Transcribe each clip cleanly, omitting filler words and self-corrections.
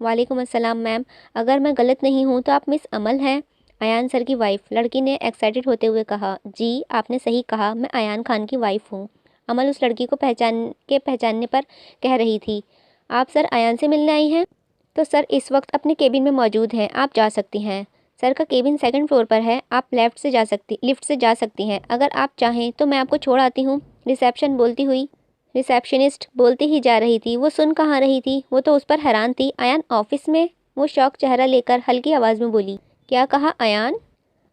وعلیکم السلام میم، اگر میں غلط نہیں ہوں تو آپ مس امل ہیں، ایان سر کی وائف؟ لڑکی نے ایکسائٹڈ ہوتے ہوئے کہا۔ جی آپ نے صحیح کہا، میں ایان خان کی وائف ہوں۔ امل اس لڑکی کو پہچاننے پر کہہ رہی تھی۔ آپ سر ایان سے ملنے آئی ہیں؟ تو سر اس وقت اپنے کیبن میں موجود ہیں، آپ جا سکتی ہیں۔ سر کا کیبن 2nd فلور پر ہے، آپ لفٹ سے جا سکتی ہیں۔ اگر آپ چاہیں تو میں آپ کو چھوڑ آتی ہوں، ریسیپشنسٹ بولتی ہی جا رہی تھی۔ وہ سن کہاں رہی تھی، وہ تو اس پر حیران تھی۔ ایان آفس میں؟ وہ شوق چہرہ لے کر ہلکی آواز میں بولی۔ کیا کہا ایان؟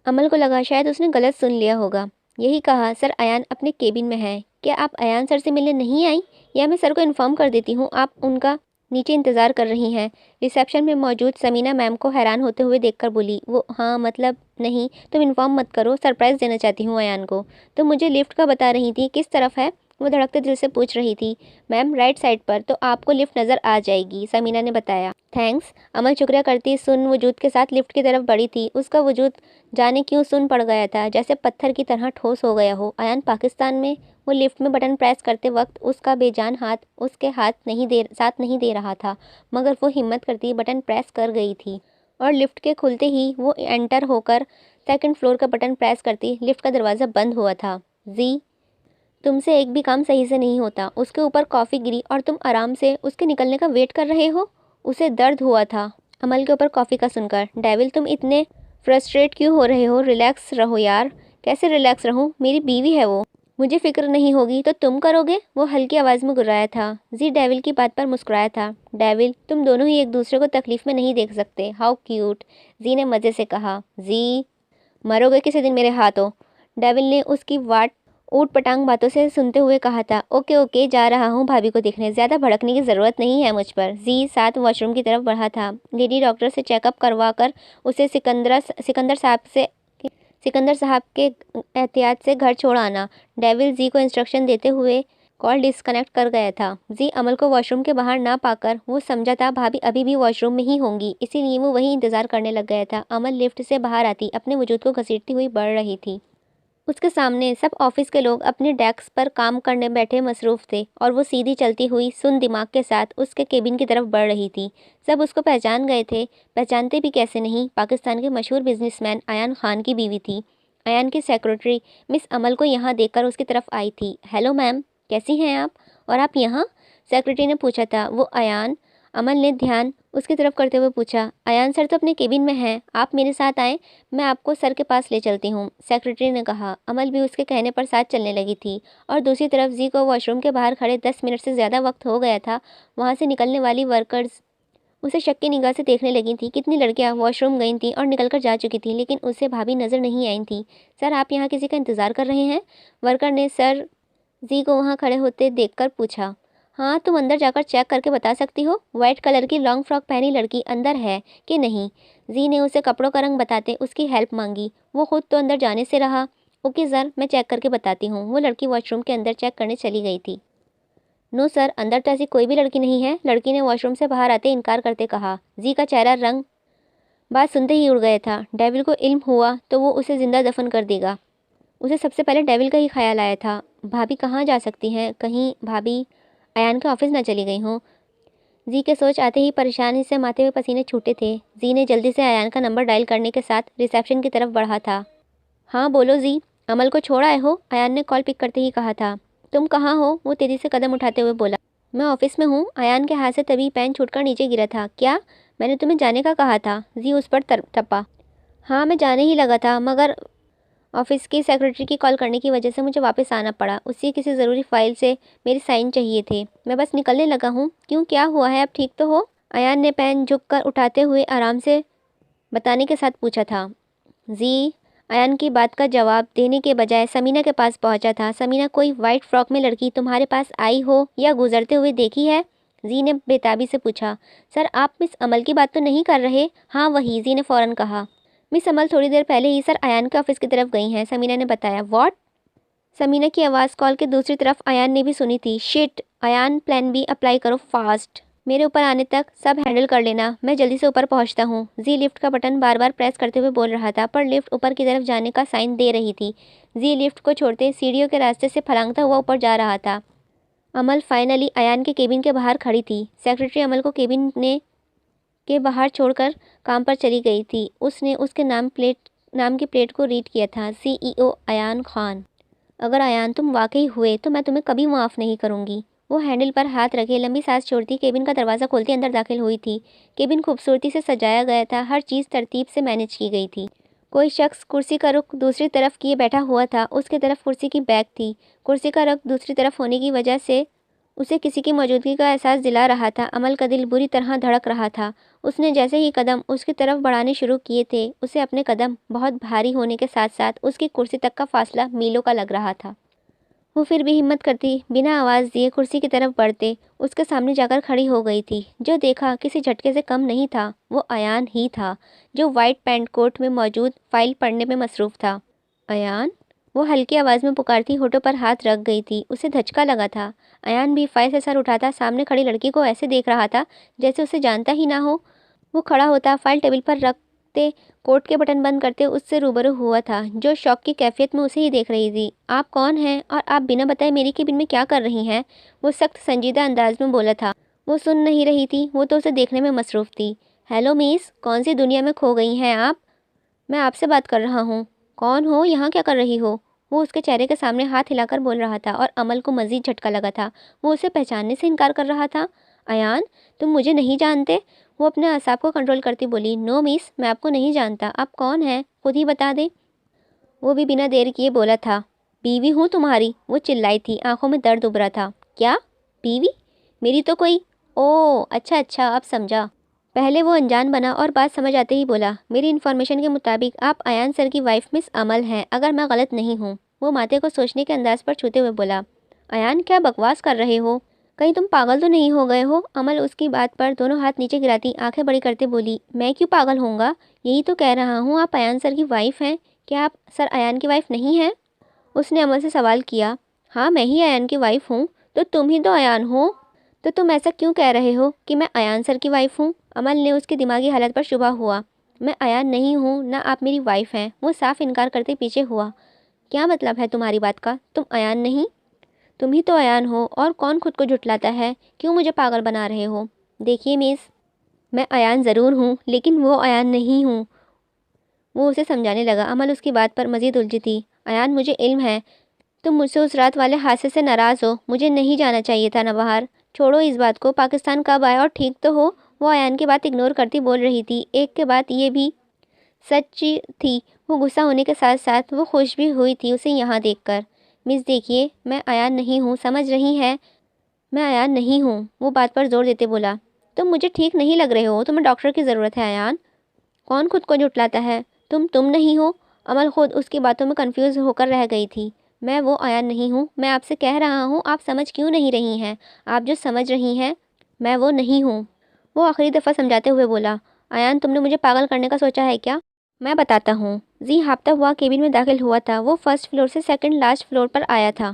امل کو لگا شاید اس نے غلط سن لیا ہوگا۔ یہی کہا، سر ایان اپنے کیبن میں ہے۔ کیا آپ ایان سر سے ملنے نہیں آئیں؟ یا میں سر کو انفارم کر دیتی ہوں، آپ ان کا نیچے انتظار کر رہی ہیں؟ ریسیپشن میں موجود سمینہ میم کو حیران ہوتے ہوئے دیکھ کر بولی۔ وہ ہاں مطلب نہیں، تم انفارم مت کرو، سرپرائز دینا چاہتی ہوں ایان کو۔ تم مجھے لفٹ کا بتا رہی تھی، کس طرف ہے؟ وہ دھڑکتے دل سے پوچھ رہی تھی۔ میم رائٹ سائڈ پر، تو آپ کو لفٹ نظر آ جائے گی، سمینہ نے بتایا۔ تھینکس۔ امل شکریہ کرتی سن وجود کے ساتھ لفٹ کی طرف بڑھی تھی۔ اس کا وجود جانے کیوں سن پڑ گیا تھا، جیسے پتھر کی طرح ٹھوس ہو گیا ہو۔ ایان پاکستان میں؟ وہ لفٹ میں بٹن پریس کرتے وقت اس کا بے جان ہاتھ اس کے ساتھ نہیں دے رہا تھا، مگر وہ ہمت کرتی بٹن پریس کر گئی تھی، اور لفٹ کے کھلتے ہی وہ انٹر ہو کر 2nd فلور کا بٹن پریس کرتی لفٹ کا دروازہ بند ہوا تھا۔ زی تم سے ایک بھی کام صحیح سے نہیں ہوتا۔ اس کے اوپر کافی گری اور تم آرام سے اس کے نکلنے کا ویٹ کر رہے ہو؟ اسے درد ہوا تھا امل کے اوپر کافی کا سن کر۔ ڈیول تم اتنے فرسٹریٹ کیوں ہو رہے ہو؟ ریلیکس رہو یار۔ کیسے ریلیکس رہوں، میری بیوی ہے وہ۔ مجھے فکر نہیں ہوگی تو تم کرو گے، وہ ہلکی آواز میں گرایا تھا۔ زی ڈیول کی بات پر مسکرایا تھا۔ ڈیول تم دونوں ہی ایک دوسرے کو تکلیف میں نہیں دیکھ سکتے، ہاؤ کیوٹ، زی نے مزے سے کہا۔ زی مرو گے کسی دن میرے ہاتھوں، ڈیول نے اس کی اوٹ پٹانگ باتوں سے سنتے ہوئے کہا تھا۔ اوکے جا رہا ہوں بھابھی کو دیکھنے، زیادہ بھڑکنے کی ضرورت نہیں ہے مجھ پر۔ زی ساتھ واش روم کی طرف بڑھا تھا، لیڈی ڈاکٹر سے چیک اپ کروا کر اسے سکندر صاحب کے احتیاط سے گھر چھوڑ آنا۔ ڈیول زی کو انسٹرکشن دیتے ہوئے کال ڈسکنیکٹ کر گیا تھا۔ زی امل کو واش روم کے باہر نہ پا کر وہ سمجھا تھا بھابھی ابھی بھی واش روم میں ہی ہوں گی، اسی لیے وہ وہیں انتظار کرنے لگ گیا تھا۔ امل لفٹ سے باہر آتی اپنے وجود کو گھسیٹتی ہوئی بڑھ رہی تھی۔ اس کے سامنے سب آفس کے لوگ اپنے ڈیسک پر کام کرنے بیٹھے مصروف تھے، اور وہ سیدھی چلتی ہوئی سن دماغ کے ساتھ اس کے کیبن کی طرف بڑھ رہی تھی۔ سب اس کو پہچان گئے تھے، پہچانتے بھی کیسے نہیں، پاکستان کے مشہور بزنس مین ایان خان کی بیوی تھی۔ ایان کی سیکرٹری مس امل کو یہاں دیکھ کر اس کی طرف آئی تھی۔ ہیلو میم، کیسی ہیں آپ؟ اور آپ یہاں؟ سیکرٹری نے پوچھا تھا۔ وہ ایان؟ امل نے دھیان اس کی طرف کرتے ہوئے پوچھا۔ ایان سر تو اپنے کیبن میں ہیں، آپ میرے ساتھ آئیں، میں آپ کو سر کے پاس لے چلتی ہوں، سیکرٹری نے کہا۔ امل بھی اس کے کہنے پر ساتھ چلنے لگی تھی، اور دوسری طرف زی کو واش روم کے باہر کھڑے 10 منٹ سے زیادہ وقت ہو گیا تھا۔ وہاں سے نکلنے والی ورکرز اسے شک کی نگاہ سے دیکھنے لگی تھیں۔ کتنی لڑکیاں واش روم گئی تھیں اور نکل کر جا چکی تھیں، لیکن اسے بھابھی نظر نہیں آئی تھیں۔ سر آپ یہاں کسی کا انتظار کر رہے ہیں؟ ورکر نے سر زی کو وہاں کھڑے ہوتے دیکھ کر پوچھا۔ ہاں تم اندر جا کر چیک کر کے بتا سکتی ہو، وائٹ کلر کی لانگ فراک پہنی لڑکی اندر ہے کہ نہیں؟ زی نے اسے کپڑوں کا رنگ بتاتے اس کی ہیلپ مانگی۔ وہ خود تو اندر جانے سے رہا۔ اوکے سر، میں چیک کر کے بتاتی ہوں۔ وہ لڑکی واش روم کے اندر چیک کرنے چلی گئی تھی۔ نو سر، اندر تو ایسی کوئی بھی لڑکی نہیں ہے، لڑکی نے واش روم سے باہر آتے انکار کرتے کہا۔ زی کا چہرہ رنگ بات سنتے ہی اڑ گیا تھا۔ ڈیول کو علم ہوا تو وہ اسے زندہ دفن کر دے گا۔ اسے سب سے پہلے ڈیول کا ہی خیال آیا تھا۔ بھابھی کہاں جا سکتی ہیں، کہیں بھابھی ایان کے آفس نہ چلی گئی ہوں۔ زی کے سوچ آتے ہی پریشانی سے ماتھے ہوئے پسینے چھوٹے تھے۔ زی نے جلدی سے ایان کا نمبر ڈائل کرنے کے ساتھ ریسیپشن کی طرف بڑھا تھا۔ ہاں بولو زی، امل کو چھوڑ آئے ہو؟ ایان نے کال پک کرتے ہی کہا تھا۔ تم کہاں ہو؟ وہ تیزی سے قدم اٹھاتے ہوئے بولا۔ میں آفس میں ہوں۔ ایان کے ہاتھ سے تبھی پین چھوٹ کر نیچے گرا تھا۔ کیا؟ میں نے تمہیں جانے کا کہا تھا۔ زی اس پر ٹپا۔ ہاں میں جانے ہی لگا تھا، مگر آفس کی سیکرٹری کی کال کرنے کی وجہ سے مجھے واپس آنا پڑا، اسی کسی ضروری فائل سے میری سائن چاہیے تھے، میں بس نکلنے لگا ہوں۔ کیوں، کیا ہوا ہے، اب ٹھیک تو ہو؟ ایان نے پین جھک کر اٹھاتے ہوئے آرام سے بتانے کے ساتھ پوچھا تھا۔ زی ایان کی بات کا جواب دینے کے بجائے سمینہ کے پاس پہنچا تھا۔ سمینہ کوئی وائٹ فراک میں لڑکی تمہارے پاس آئی ہو یا گزرتے ہوئے دیکھی ہے؟ زی نے بےتابی سے پوچھا۔ سر آپ مس امل کی بات تو نہیں کر رہے؟ ہاں وہی، زی نے فوراً کہا۔ مس امل تھوڑی دیر پہلے ہی سر ایان کے آفس کی طرف گئی ہیں، سمینہ نے بتایا۔ واٹ؟ سمینہ کی آواز کال کے دوسری طرف ایان نے بھی سنی تھی۔ Shit, Ayan plan B apply کرو فاسٹ، میرے اوپر آنے تک سب ہینڈل کر لینا، میں جلدی سے اوپر پہنچتا ہوں۔ زی لفٹ کا بٹن بار بار پریس کرتے ہوئے بول رہا تھا، پر لفٹ اوپر کی طرف جانے کا سائن دے رہی تھی۔ زی لفٹ کو چھوڑتے سیڑھیوں کے راستے سے پھلانگتا ہوا اوپر جا رہا تھا۔ امل فائنلی ایان کے کیبن کے باہر کھڑی تھی۔ سیکرٹری امل کو کیبن نے کے باہر چھوڑ کر کام پر چلی گئی تھی۔ اس نے اس کے نام کی پلیٹ کو ریڈ کیا تھا، CEO ایان خان۔ اگر ایان تم واقعی ہوئے تو میں تمہیں کبھی معاف نہیں کروں گی۔ وہ ہینڈل پر ہاتھ رکھے لمبی سانس چھوڑتی کیبن کا دروازہ کھولتی اندر داخل ہوئی تھی۔ کیبن خوبصورتی سے سجایا گیا تھا، ہر چیز ترتیب سے مینج کی گئی تھی۔ کوئی شخص کرسی کا رخ دوسری طرف کیے بیٹھا ہوا تھا، اس کی طرف کرسی کی بیک تھی۔ کرسی کا رخ دوسری طرف ہونے کی وجہ سے اسے کسی کی موجودگی کا احساس دلا رہا تھا۔ امل کا دل بری طرح دھڑک رہا تھا۔ اس نے جیسے ہی قدم اس کی طرف بڑھانے شروع کیے تھے، اسے اپنے قدم بہت بھاری ہونے کے ساتھ ساتھ اس کی کرسی تک کا فاصلہ میلوں کا لگ رہا تھا۔ وہ پھر بھی ہمت کرتی بنا آواز دیے کرسی کی طرف بڑھتے اس کے سامنے جا کر کھڑی ہو گئی تھی۔ جو دیکھا کسی جھٹکے سے کم نہیں تھا، وہ ایان ہی تھا جو وائٹ پینٹ کوٹ میں موجود فائل پڑھنے میں مصروف تھا۔ ایان؟ وہ ہلکی آواز میں پکارتی ہونٹوں پر ہاتھ رکھ گئی تھی۔ اسے دھچکا لگا تھا۔ ایان بھی فائل سے سر اٹھاتا سامنے کھڑی لڑکی کو ایسے دیکھ رہا تھا جیسے اسے جانتا ہی نہ ہو۔ وہ کھڑا ہوتا، فائل ٹیبل پر رکھتے، کوٹ کے بٹن بند کرتے اس سے روبرو ہوا تھا جو شوق کی کیفیت میں اسے ہی دیکھ رہی تھی۔ آپ کون ہیں اور آپ بنا بتائے میری کیبن میں کیا کر رہی ہیں؟ وہ سخت سنجیدہ انداز میں بولا تھا۔ وہ سن نہیں رہی تھی، وہ تو اسے دیکھنے میں مصروف تھی۔ ہیلو میس، کون سی دنیا میں کھو گئی ہیں آپ؟ میں آپ سے بات کر رہا ہوں۔ کون ہو؟ یہاں کیا کر رہی ہو؟ وہ اس کے چہرے کے سامنے ہاتھ ہلا کر بول رہا تھا اور امل کو مزید جھٹکا لگا تھا۔ وہ اسے پہچاننے سے انکار کر رہا تھا۔ ایان، تم مجھے نہیں جانتے؟ وہ اپنے اعصاب کو کنٹرول کرتی بولی۔ نو مس، میں آپ کو نہیں جانتا۔ آپ کون ہیں؟ خود ہی بتا دیں۔ وہ بھی بنا دیر کیے بولا تھا۔ بیوی ہوں تمہاری، وہ چلائی تھی، آنکھوں میں درد ابھرا تھا۔ کیا؟ بیوی؟ میری تو کوئی… اوہ اچھا اب سمجھا۔ پہلے وہ انجان بنا اور بات سمجھ آتے ہی بولا، میری انفارمیشن کے مطابق آپ ایان سر کی وائف مس امل ہیں، اگر میں غلط نہیں ہوں۔ وہ ماتھے کو سوچنے کے انداز پر چھوتے ہوئے بولا۔ ایان، کیا بکواس کر رہے ہو؟ کہیں تم پاگل تو نہیں ہو گئے ہو؟ امل اس کی بات پر دونوں ہاتھ نیچے گراتی آنکھیں بڑی کرتے بولی۔ میں کیوں پاگل ہوں گا؟ یہی تو کہہ رہا ہوں، آپ ایان سر کی وائف ہیں۔ کیا آپ سر ایان کی وائف نہیں ہیں؟ اس نے امل سے سوال کیا۔ ہاں، میں ہی ایان کی وائف ہوں۔ تو تم ہی تو ایان ہو؟ تو تم ایسا کیوں کہہ رہے ہو کہ میں ایان سر کی وائف ہوں؟ امل نے اس کی دماغی حالت پر شبہ ہوا۔ میں ایان نہیں ہوں، نہ آپ میری وائف ہیں۔ وہ صاف انکار کرتے پیچھے ہوا۔ کیا مطلب ہے تمہاری بات کا؟ تم ایان نہیں؟ تم ہی تو ایان ہو، اور کون خود کو جھٹلاتا ہے؟ کیوں مجھے پاگل بنا رہے ہو؟ دیکھیے میس، میں ایان ضرور ہوں لیکن وہ ایان نہیں ہوں۔ وہ اسے سمجھانے لگا۔ امل اس کی بات پر مزید الجھی تھی۔ ایان، مجھے علم ہے تم مجھ سے اس رات والے حادثے سے ناراض ہو۔ مجھے نہیں جانا چاہیے تھا نوبہار۔ چھوڑو اس بات کو، پاکستان کب آئے اور ٹھیک تو ہو؟ وہ ایان کی بات اگنور کرتی بول رہی تھی۔ ایک کے بعد یہ بھی سچ تھی۔ وہ غصہ ہونے کے ساتھ ساتھ وہ خوش بھی ہوئی تھی اسے یہاں دیکھ کر۔ مس دیکھیے، میں ایان نہیں ہوں، سمجھ رہی ہیں؟ میں ایان نہیں ہوں، وہ بات پر زور دیتے بولا۔ تم مجھے ٹھیک نہیں لگ رہے ہو، تمہیں ڈاکٹر کی ضرورت ہے ایان۔ کون خود کو جھٹلاتا ہے؟ تم نہیں ہو؟ امل خود اس کی باتوں میں کنفیوز ہو کر رہ گئی تھی۔ میں وہ ایان نہیں ہوں، میں آپ سے کہہ رہا ہوں، آپ سمجھ کیوں نہیں رہی ہیں؟ آپ جو سمجھ رہی ہیں، میں وہ نہیں ہوں۔ وہ آخری دفعہ سمجھاتے ہوئے بولا۔ ایان، تم نے مجھے پاگل کرنے کا سوچا ہے کیا؟ میں بتاتا ہوں۔ زی ہاپتا ہوا کیبن میں داخل ہوا تھا۔ وہ فرسٹ فلور سے سیکنڈ لاسٹ فلور پر آیا تھا۔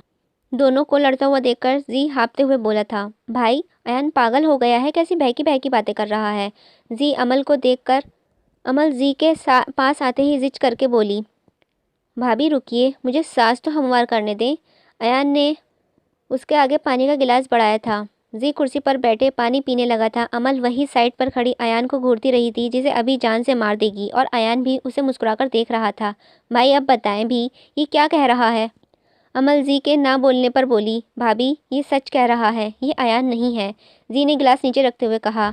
دونوں کو لڑتا ہوا دیکھ کر زی ہاپتے ہوئے بولا تھا۔ بھائی، ایان پاگل ہو گیا ہے، کیسی بہکی باتیں کر رہا ہے؟ زی امل کو دیکھ کر امل زی کے پاس آتے ہی زچ کر کے بولی۔ بھابھی رکیے، مجھے سانس تو ہموار کرنے دیں۔ ایان نے اس کے آگے پانی کا گلاس بڑھایا تھا۔ زی کرسی پر بیٹھے پانی پینے لگا تھا۔ امل وہی سائڈ پر کھڑی ایان کو گھورتی رہی تھی جسے ابھی جان سے مار دے گی، اور ایان بھی اسے مسکرا کر دیکھ رہا تھا۔ بھائی اب بتائیں بھی، یہ کیا کہہ رہا ہے؟ امل زی کے نہ بولنے پر بولی۔ بھابھی، یہ سچ کہہ رہا ہے، یہ ایان نہیں ہے۔ زی نے گلاس نیچے رکھتے ہوئے کہا۔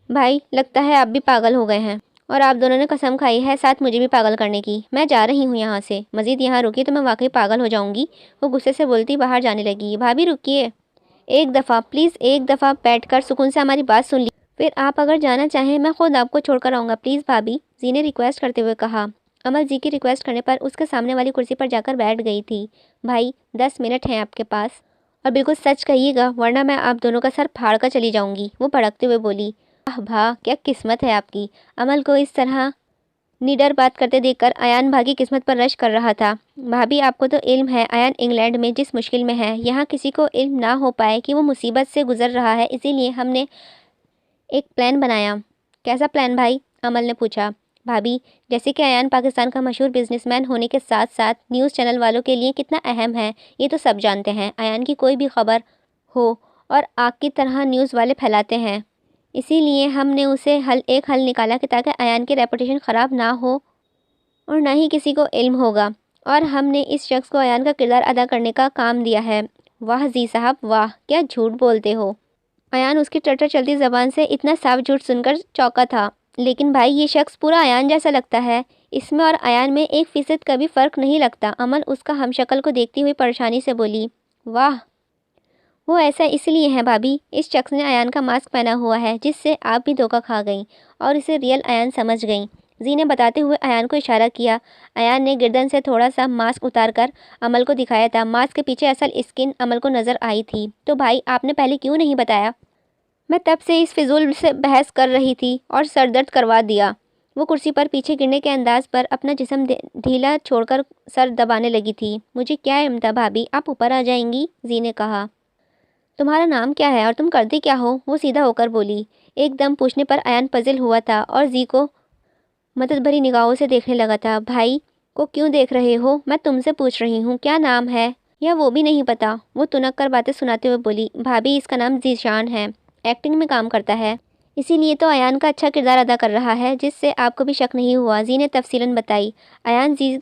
بھائی، لگتا ہے آپ بھی پاگل ہو گئے ہیں، اور آپ دونوں نے قسم کھائی ہے ساتھ مجھے بھی پاگل کرنے کی۔ میں جا رہی ہوں یہاں سے، مزید یہاں رکی تو میں واقعی پاگل ہو جاؤں گی۔ وہ غصے سے بولتی باہر جانے لگی۔ بھابھی رکیے، ایک دفعہ پلیز، ایک دفعہ بیٹھ کر سکون سے ہماری بات سن لی، پھر آپ اگر جانا چاہیں میں خود آپ کو چھوڑ کر آؤں گا، پلیز بھابھی، زی نے ریکویسٹ کرتے ہوئے کہا۔ امل زی کی ریکویسٹ کرنے پر اس کے سامنے والی کرسی پر جا کر بیٹھ گئی تھی۔ بھائی، 10 منٹ ہیں آپ کے پاس، اور بالکل سچ کہیے گا ورنہ میں آپ دونوں کا سر پھاڑ کر چلی جاؤں گی، وہ بھڑکتے ہوئے بولی۔ بھا، کیا قسمت ہے آپ کی۔ امل کو اس طرح نیڈر بات کرتے دیکھ کر ایان بھا کی قسمت پر رشک کر رہا تھا۔ بھابھی، آپ کو تو علم ہے ایان انگلینڈ میں جس مشکل میں ہے، یہاں کسی کو علم نہ ہو پائے کہ وہ مصیبت سے گزر رہا ہے، اسی لیے ہم نے ایک پلان بنایا۔ کیسا پلان بھائی؟ امل نے پوچھا۔ بھابھی، جیسے کہ ایان پاکستان کا مشہور بزنس مین ہونے کے ساتھ ساتھ نیوز چینل والوں کے لیے کتنا اہم ہے، یہ تو سب جانتے ہیں۔ ایان کی کوئی بھی خبر ہو اور آگ کی طرح نیوز والے پھیلاتے ہیں، اسی لیے ہم نے اسے ایک حل نکالا کہ تاکہ ایان کی ریپوٹیشن خراب نہ ہو اور نہ ہی کسی کو علم ہوگا، اور ہم نے اس شخص کو ایان کا کردار ادا کرنے کا کام دیا ہے۔ واہ زی صاحب واہ، کیا جھوٹ بولتے ہو۔ ایان اس کی ٹٹر چلتی زبان سے اتنا صاف جھوٹ سن کر چونکا تھا۔ لیکن بھائی یہ شخص پورا ایان جیسا لگتا ہے، اس میں اور ایان میں 1% کا بھی فرق نہیں لگتا۔ امل اس کا ہم شکل کو دیکھتی ہوئی پریشانی سے بولی، واہ وہ ایسا اس لیے ہے بھابھی، اس شخص نے ایان کا ماسک پہنا ہوا ہے جس سے آپ بھی دھوکہ کھا گئیں اور اسے ریئل ایان سمجھ گئیں۔ زی نے بتاتے ہوئے ایان کو اشارہ کیا۔ ایان نے گردن سے تھوڑا سا ماسک اتار کر امل کو دکھایا تھا۔ ماسک کے پیچھے اصل اسکن امل کو نظر آئی تھی۔ تو بھائی آپ نے پہلے کیوں نہیں بتایا؟ میں تب سے اس فضول سے بحث کر رہی تھی اور سر درد کروا دیا۔ وہ کرسی پر پیچھے گرنے کے انداز پر اپنا جسم ڈھیلا چھوڑ کر سر دبانے لگی تھی۔ مجھے کیا علم تھا بھابھی، آپ اوپر آ جائیں گی، زی نے کہا۔ تمہارا نام کیا ہے اور تم کرتی کیا ہو؟ وہ سیدھا ہو کر بولی۔ ایک دم پوچھنے پر ایان پزل ہوا تھا اور زی کو مدد بھری نگاہوں سے دیکھنے لگا تھا۔ بھائی کو کیوں دیکھ رہے ہو؟ میں تم سے پوچھ رہی ہوں کیا نام ہے، یا وہ بھی نہیں پتا؟ وہ تنک کر باتیں سناتے ہوئے بولی، بھابھی اس کا نام ذیشان ہے، ایکٹنگ میں کام کرتا ہے، اسی لیے تو ایان کا اچھا کردار ادا کر رہا ہے جس سے آپ کو بھی شک نہیں ہوا، زی نے تفصیلاً بتائی۔ ایان زی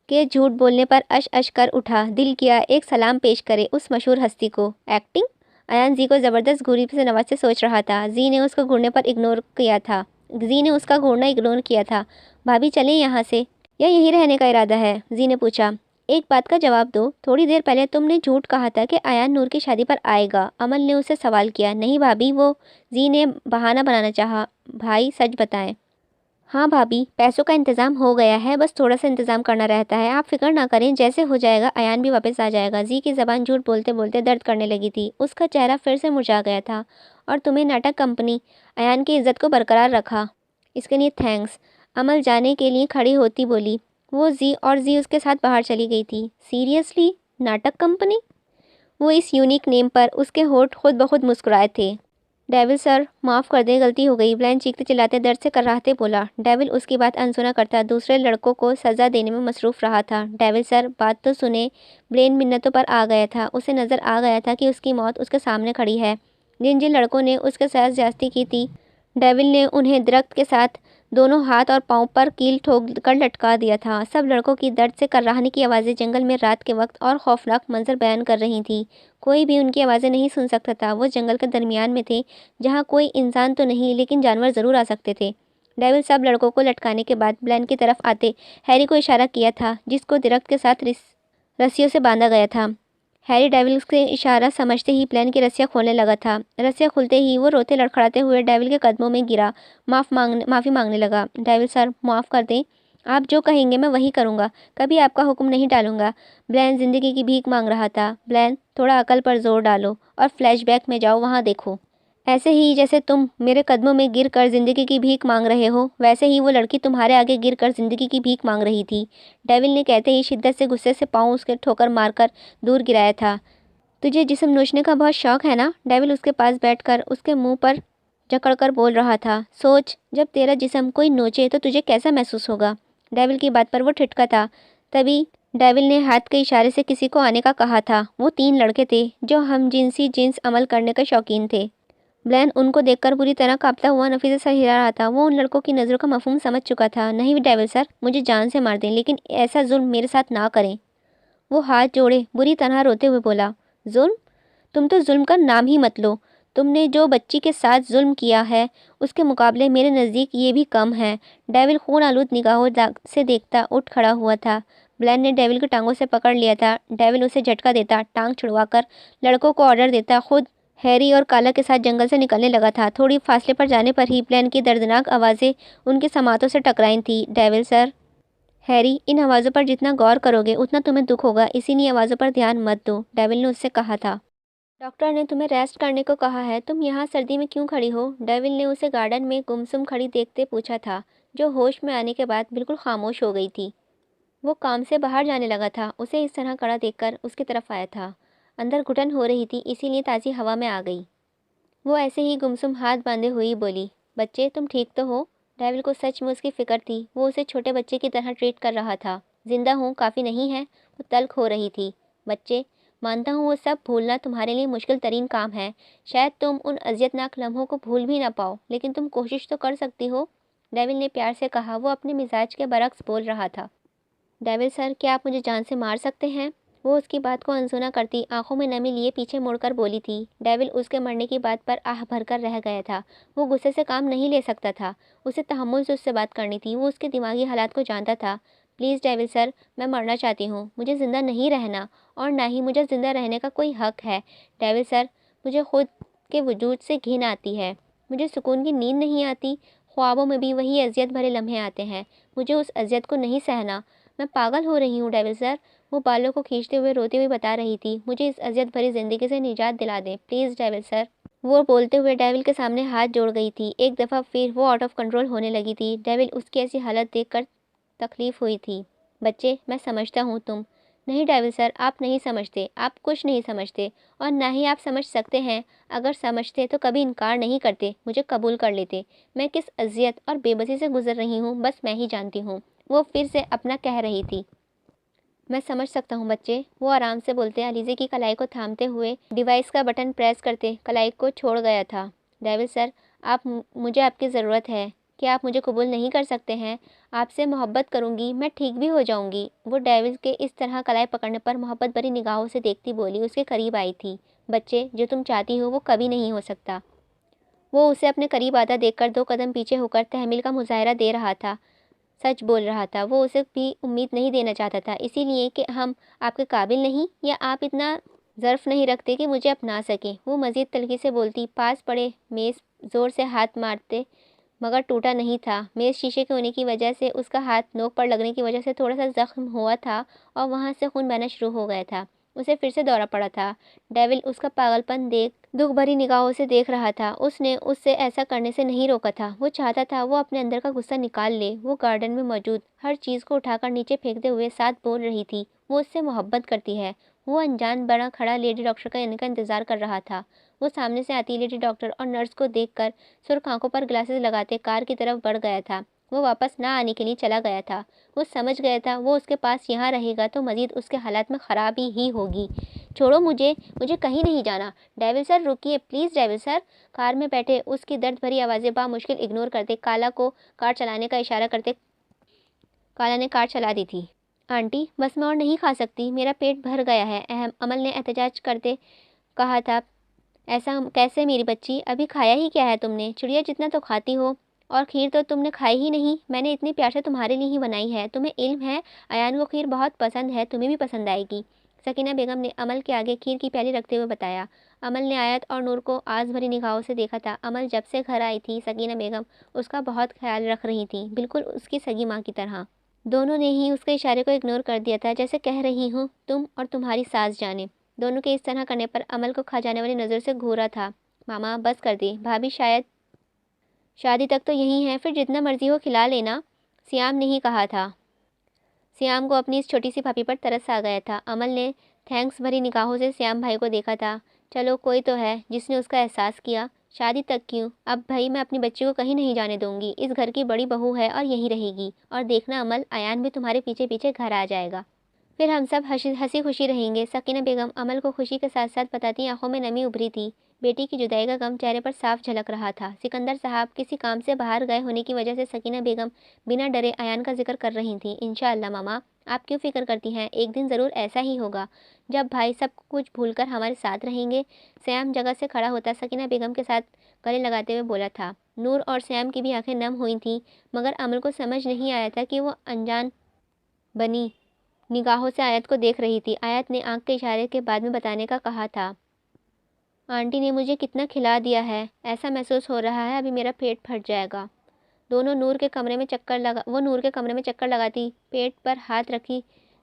کے جھوٹ بولنے پر اش کر اٹھا، دل کیا ایک سلام پیش کرے اس مشہور ہستی کو۔ ایکٹنگ؟ ایان زی کو زبردست گھوری سے نواز سے سوچ رہا تھا۔ زی نے اس کو گھورنے پر اگنور کیا تھا۔ بھابھی چلیں یہاں سے یا یہیں رہنے کا ارادہ ہے؟ زی نے پوچھا۔ ایک بات کا جواب دو، تھوڑی دیر پہلے تم نے جھوٹ کہا تھا کہ ایان نور کی شادی پر آئے گا، امل نے اسے سوال کیا۔ نہیں بھابھی، وہ زی نے بہانہ بنانا چاہا۔ بھائی سچ بتائیں۔ ہاں بھابھی، پیسوں کا انتظام ہو گیا ہے، بس تھوڑا سا انتظام کرنا رہتا ہے، آپ فکر نہ کریں، جیسے ہو جائے گا ایان بھی واپس آ جائے گا۔ زی کی زبان جھوٹ بولتے بولتے درد کرنے لگی تھی، اس کا چہرہ پھر سے مرجھا گیا تھا۔ اور تمہیں ناٹک کمپنی ایان کی عزت کو برقرار رکھا، اس کے لیے تھینکس، امل جانے کے لیے کھڑی ہوتی بولی۔ وہ زی اس کے ساتھ باہر چلی گئی تھی۔ سیریسلی؟ ناٹک کمپنی؟ وہ اس یونیک نیم پر اس کے ہونٹ خود بخود مسکرائے تھے۔ ڈیول سر معاف کر دیں، غلطی ہو گئی، بلین چیختے چلاتے درد سے کراہتے بولا۔ ڈیول اس کی بات انسنا کرتا دوسرے لڑکوں کو سزا دینے میں مصروف رہا تھا۔ ڈیول سر بات تو سنیں۔ بلین منتوں پر آ گیا تھا، اسے نظر آ گیا تھا کہ اس کی موت اس کے سامنے کھڑی ہے۔ جن لڑکوں نے اس کے ساتھ زیادتی کی تھی، ڈیول نے انہیں درخت کے ساتھ دونوں ہاتھ اور پاؤں پر کیل ٹھوک کر لٹکا دیا تھا۔ سب لڑکوں کی درد سے کراہنے کی آوازیں جنگل میں رات کے وقت اور خوفناک منظر بیان کر رہی تھیں۔ کوئی بھی ان کی آوازیں نہیں سن سکتا تھا۔ وہ جنگل کے درمیان میں تھے جہاں کوئی انسان تو نہیں لیکن جانور ضرور آ سکتے تھے۔ ڈیول سب لڑکوں کو لٹکانے کے بعد بلین کی طرف آتے ہیری کو اشارہ کیا تھا جس کو درخت کے ساتھ رسیوں سے باندھا گیا تھا۔ ہیری ڈیول کے اشارہ سمجھتے ہی بلین کی رسیاں کھولنے لگا تھا۔ رسیاں کھلتے ہی وہ روتے لڑکھڑاتے ہوئے ڈیول کے قدموں میں گرا، معافی مانگنے لگا۔ ڈیول سر معاف کر دیں، آپ جو کہیں گے میں وہی کروں گا، کبھی آپ کا حکم نہیں ٹالوں گا۔ بلین زندگی کی بھیک مانگ رہا تھا۔ بلین تھوڑا عقل پر زور ڈالو اور فلیش بیک میں جاؤ، وہاں دیکھو۔ ایسے ہی جیسے تم میرے قدموں میں گر کر زندگی کی بھیک مانگ رہے ہو، ویسے ہی وہ لڑکی تمہارے آگے گر کر زندگی کی بھیک مانگ رہی تھی، ڈیول نے کہتے ہی شدت سے غصے سے پاؤں اس کے ٹھوکر مار کر دور گرایا تھا۔ تجھے جسم نوچنے کا بہت شوق ہے نا؟ ڈیول اس کے پاس بیٹھ کر اس کے منہ پر جکڑ کر بول رہا تھا۔ سوچ، جب تیرا جسم کوئی نوچے تو تجھے کیسا محسوس ہوگا؟ ڈیول کی بات پر وہ ٹھٹکا تھا۔ تبھی ڈیول نے ہاتھ کے اشارے سے کسی کو آنے کا کہا تھا۔ وہ 3 لڑکے تھے جو ہم جنس عمل کرنے کے شوقین تھے۔ بلین ان کو دیکھ کر بری طرح کانپتا ہوا نفی سے سر ہلا رہا تھا۔ وہ ان لڑکوں کی نظروں کا مفہوم سمجھ چکا تھا۔ نہیں ڈیول سر، مجھے جان سے مار دیں لیکن ایسا ظلم میرے ساتھ نہ کریں۔ وہ ہاتھ جوڑے بری طرح روتے ہوئے بولا، ظلم؟ تم تو ظلم کا نام ہی مت لو۔ تم نے جو بچی کے ساتھ ظلم کیا ہے اس کے مقابلے میرے نزدیک یہ بھی کم ہے۔ ڈیول خون آلود نگاہوں سے دیکھتا اٹھ کھڑا ہوا تھا۔ بلین نے ڈیول کی ٹانگوں سے پکڑ لیا تھا۔ ڈیول اسے جھٹکا دیتا، ٹانگ چھڑوا کر لڑکوں کو آرڈر دیتا، خود ہیری اور کالا کے ساتھ جنگل سے نکلنے لگا تھا۔ تھوڑی فاصلے پر جانے پر ہی بلین کی دردناک آوازیں ان کے سماعتوں سے ٹکرائی تھیں۔ ڈیول سر، ہیری، ان آوازوں پر جتنا غور کرو گے اتنا تمہیں دکھ ہوگا، اسی لیے آوازوں پر دھیان مت دو، ڈیول نے اس سے کہا تھا۔ ڈاکٹر نے تمہیں ریسٹ کرنے کو کہا ہے، تم یہاں سردی میں کیوں کھڑی ہو؟ ڈیول نے اسے گارڈن میں گمسم کھڑی دیکھتے پوچھا تھا، جو ہوش میں آنے کے بعد بالکل خاموش ہو گئی تھی۔ وہ کام سے باہر جانے لگا تھا، اسے اس طرح کھڑا دیکھ کر اس کی طرف آیا تھا۔ اندر گھٹن ہو رہی تھی، اسی لیے تازی ہوا میں آ گئی۔ وہ ایسے ہی گمسم ہاتھ باندھے ہوئی بولی، بچے تم ٹھیک تو ہو؟ ڈیول کو سچ میں اس کی فکر تھی۔ وہ اسے چھوٹے بچے کی طرح ٹریٹ کر رہا تھا۔ زندہ ہوں کافی نہیں ہے، وہ تلخ ہو رہی تھی۔ بچے، مانتا ہوں وہ سب بھولنا تمہارے لیے مشکل ترین کام ہے، شاید تم ان اذیت ناک لمحوں کو بھول بھی نہ پاؤ، لیکن تم کوشش تو کر سکتی ہو، ڈیول نے پیار سے کہا۔ وہ اپنے مزاج کے برعکس بول رہا تھا۔ ڈیول سر، کیا آپ مجھے جان سے مار سکتے ہیں؟ وہ اس کی بات کو انسنا کرتی آنکھوں میں نمی لیے پیچھے مڑ کر بولی تھی۔ ڈیول اس کے مرنے کی بات پر آہ بھر کر رہ گیا تھا۔ وہ غصے سے کام نہیں لے سکتا تھا، اسے تحمل سے اس سے بات کرنی تھی۔ وہ اس کے دماغی حالات کو جانتا تھا۔ پلیز ڈیول سر، میں مرنا چاہتی ہوں، مجھے زندہ نہیں رہنا، اور نہ ہی مجھے زندہ رہنے کا کوئی حق ہے۔ ڈیول سر، مجھے خود کے وجود سے گھن آتی ہے، مجھے سکون کی نیند نہیں آتی، خوابوں میں بھی وہی اذیت بھرے لمحے آتے ہیں، مجھے اس اذیت کو نہیں سہنا، میں پاگل ہو رہی ہوں ڈیول سر۔ وہ بالوں کو کھینچتے ہوئے روتے ہوئے بتا رہی تھی، مجھے اس اذیت بھری زندگی سے نجات دلا دیں پلیز ڈیول سر۔ وہ بولتے ہوئے ڈیول کے سامنے ہاتھ جوڑ گئی تھی۔ ایک دفعہ پھر وہ آؤٹ آف کنٹرول ہونے لگی تھی۔ ڈیول اس کی ایسی حالت دیکھ کر تکلیف ہوئی تھی۔ بچے، میں سمجھتا ہوں تم۔ نہیں ڈیول سر، آپ نہیں سمجھتے، آپ کچھ نہیں سمجھتے، اور نہ ہی آپ سمجھ سکتے ہیں۔ اگر سمجھتے تو کبھی انکار نہیں کرتے، مجھے قبول کر لیتے۔ میں کس اذیت اور بے بسی سے گزر رہی ہوں بس میں ہی جانتی ہوں۔ وہ پھر سے اپنا کہہ رہی تھی۔ میں سمجھ سکتا ہوں بچے، وہ آرام سے بولتے علیزے کی کلائی کو تھامتے ہوئے ڈیوائس کا بٹن پریس کرتے کلائی کو چھوڑ گیا تھا۔ ڈیول سر، مجھے آپ کی ضرورت ہے، کیا آپ مجھے قبول نہیں کر سکتے ہیں؟ آپ سے محبت کروں گی، میں ٹھیک بھی ہو جاؤں گی۔ وہ ڈیول کے اس طرح کلائی پکڑنے پر محبت بھری نگاہوں سے دیکھتی بولی، اس کے قریب آئی تھی۔ بچے، جو تم چاہتی ہو وہ کبھی نہیں ہو سکتا۔ وہ اسے اپنے قریب آتا دیکھ کر 2 قدم پیچھے ہو کر تحمیل کا مظاہرہ دے رہا تھا، سچ بول رہا تھا۔ وہ اسے بھی امید نہیں دینا چاہتا تھا، اسی لیے کہ ہم آپ کے قابل نہیں، یا آپ اتنا ظرف نہیں رکھتے کہ مجھے اپنا سکیں۔ وہ مزید تلخی سے بولتی، پاس پڑے میز زور سے ہاتھ مارتے مگر ٹوٹا نہیں تھا۔ میز شیشے کے ہونے کی وجہ سے اس کا ہاتھ نوک پر لگنے کی وجہ سے تھوڑا سا زخم ہوا تھا اور وہاں سے خون بہنا شروع ہو گیا تھا۔ اسے پھر سے دورہ پڑا تھا۔ ڈیول اس کا پاگل پن دیکھ دکھ بھری نگاہوں سے دیکھ رہا تھا۔ اس نے اس سے ایسا کرنے سے نہیں روکا تھا۔ وہ چاہتا تھا وہ اپنے اندر کا غصہ نکال لے۔ وہ گارڈن میں موجود ہر چیز کو اٹھا کر نیچے پھینکتے ہوئے ساتھ بول رہی تھی، وہ اس سے محبت کرتی ہے۔ وہ انجان بنا کھڑا لیڈی ڈاکٹر کا آنے کا انتظار کر رہا تھا۔ وہ سامنے سے آتی لیڈی ڈاکٹر اور نرس کو دیکھ کر سرخ آنکھوں پر گلاسز لگاتے کار کی طرف بڑھ گیا تھا۔ وہ واپس نہ آنے کے لیے چلا گیا تھا۔ وہ سمجھ گیا تھا وہ اس کے پاس یہاں رہے گا تو مزید اس کے حالات میں خرابی ہی ہوگی۔ چھوڑو مجھے کہیں نہیں جانا۔ ڈیول سر رکیے پلیز ڈیول سر۔ کار میں بیٹھے اس کی درد بھری آوازیں بامشکل اگنور کرتے کالا کو کار چلانے کا اشارہ کرتے کالا نے کار چلا دی تھی۔ آنٹی، بس میں اور نہیں کھا سکتی، میرا پیٹ بھر گیا ہے، عمل نے احتجاج کرتے کہا تھا۔ ایسا کیسے میری بچی، ابھی کھایا ہی کیا ہے تم نے؟ چڑیا جتنا تو کھاتی ہو، اور کھیر تو تم نے کھائی ہی نہیں، میں نے اتنی پیار سے تمہارے لیے ہی بنائی ہے، تمہیں علم ہے ایان کو کھیر بہت پسند ہے، تمہیں بھی پسند آئے گی، سکینہ بیگم نے عمل کے آگے کھیر کی پیالی رکھتے ہوئے بتایا۔ عمل نے آیت اور نور کو آس بھری نگاہوں سے دیکھا تھا۔ عمل جب سے گھر آئی تھی سکینہ بیگم اس کا بہت خیال رکھ رہی تھیں، بالکل اس کی سگی ماں کی طرح۔ دونوں نے ہی اس کے اشارے کو اگنور کر دیا تھا، جیسے کہہ رہی ہوں تم اور تمہاری ساس جانے۔ دونوں کے اس طرح کرنے پر عمل کو کھا جانے والی نظر سے گھورا تھا۔ ماما بس کر دی، بھابھی شاید شادی تک تو یہی ہے، پھر جتنا مرضی ہو کھلا لینا، سیام نے ہی کہا تھا۔ سیام کو اپنی اس چھوٹی سی بھابھی پر ترس آ گیا تھا۔ عمل نے تھینکس بھری نگاہوں سے سیام بھائی کو دیکھا تھا۔ چلو کوئی تو ہے جس نے اس کا احساس کیا، شادی تک کیوں، اب بھائی میں اپنی بچی کو کہیں نہیں جانے دوں گی، اس گھر کی بڑی بہو ہے اور یہی رہے گی، اور دیکھنا عمل ایان بھی تمہارے پیچھے پیچھے گھر آ جائے گا، پھر ہم سب ہنسی خوشی رہیں گے۔ سکینہ بیگم عمل کو خوشی کے ساتھ ساتھ بتاتی آنکھوں میں نمی ابھری تھی۔ بیٹی کی جدائی کا غم چہرے پر صاف جھلک رہا تھا۔ سکندر صاحب کسی کام سے باہر گئے ہونے کی وجہ سے سکینہ بیگم بنا ڈرے ایان کا ذکر کر رہی تھیں۔ انشاءاللہ ماما، آپ کیوں فکر کرتی ہیں، ایک دن ضرور ایسا ہی ہوگا جب بھائی سب کچھ بھول کر ہمارے ساتھ رہیں گے۔ سیام جگہ سے کھڑا ہوتا سکینہ بیگم کے ساتھ گلے لگاتے ہوئے بولا تھا۔ نور اور سیام کی بھی آنکھیں نم ہوئی تھیں، مگر عمل کو سمجھ نہیں آیا تھا کہ وہ انجان بنی نگاہوں سے آیت کو دیکھ رہی تھی۔ آیت نے آنکھ کے اشارے کے بعد میں بتانے کا کہا تھا۔ آنٹی نے مجھے کتنا کھلا دیا ہے، ایسا محسوس ہو رہا ہے ابھی میرا پیٹ پھٹ جائے گا۔ وہ نور کے کمرے میں چکر لگاتی پیٹ پر ہاتھ رکھی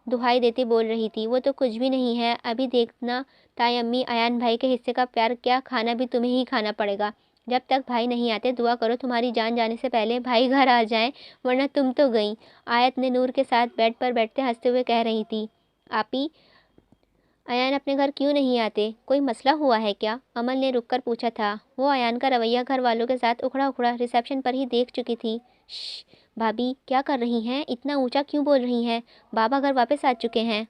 دہائی دیتی بول رہی تھی، وہ تو کچھ بھی نہیں ہے، ابھی دیکھنا تائی امی ایان بھائی کے حصے کا پیار کیا کھانا بھی تمہیں ہی کھانا پڑے گا۔ جب تک بھائی نہیں آتے دعا کرو تمہاری جان جانے سے پہلے بھائی گھر آ جائیں، ورنہ تم تو گئیں۔ آیت نے نور کے ساتھ بیڈ پر بیٹھتے ہنستے ہوئے کہہ رہی تھی۔ آپی، ایان اپنے گھر کیوں نہیں آتے، کوئی مسئلہ ہوا ہے کیا؟ عمل نے رک کر پوچھا تھا۔ وہ ایان کا رویہ گھر والوں کے ساتھ اکھڑا ریسیپشن پر ہی دیکھ چکی تھی۔ شش بھابھی، کیا کر رہی ہیں، اتنا اونچا کیوں بول رہی ہیں، بابا گھر واپس آ چکے ہیں،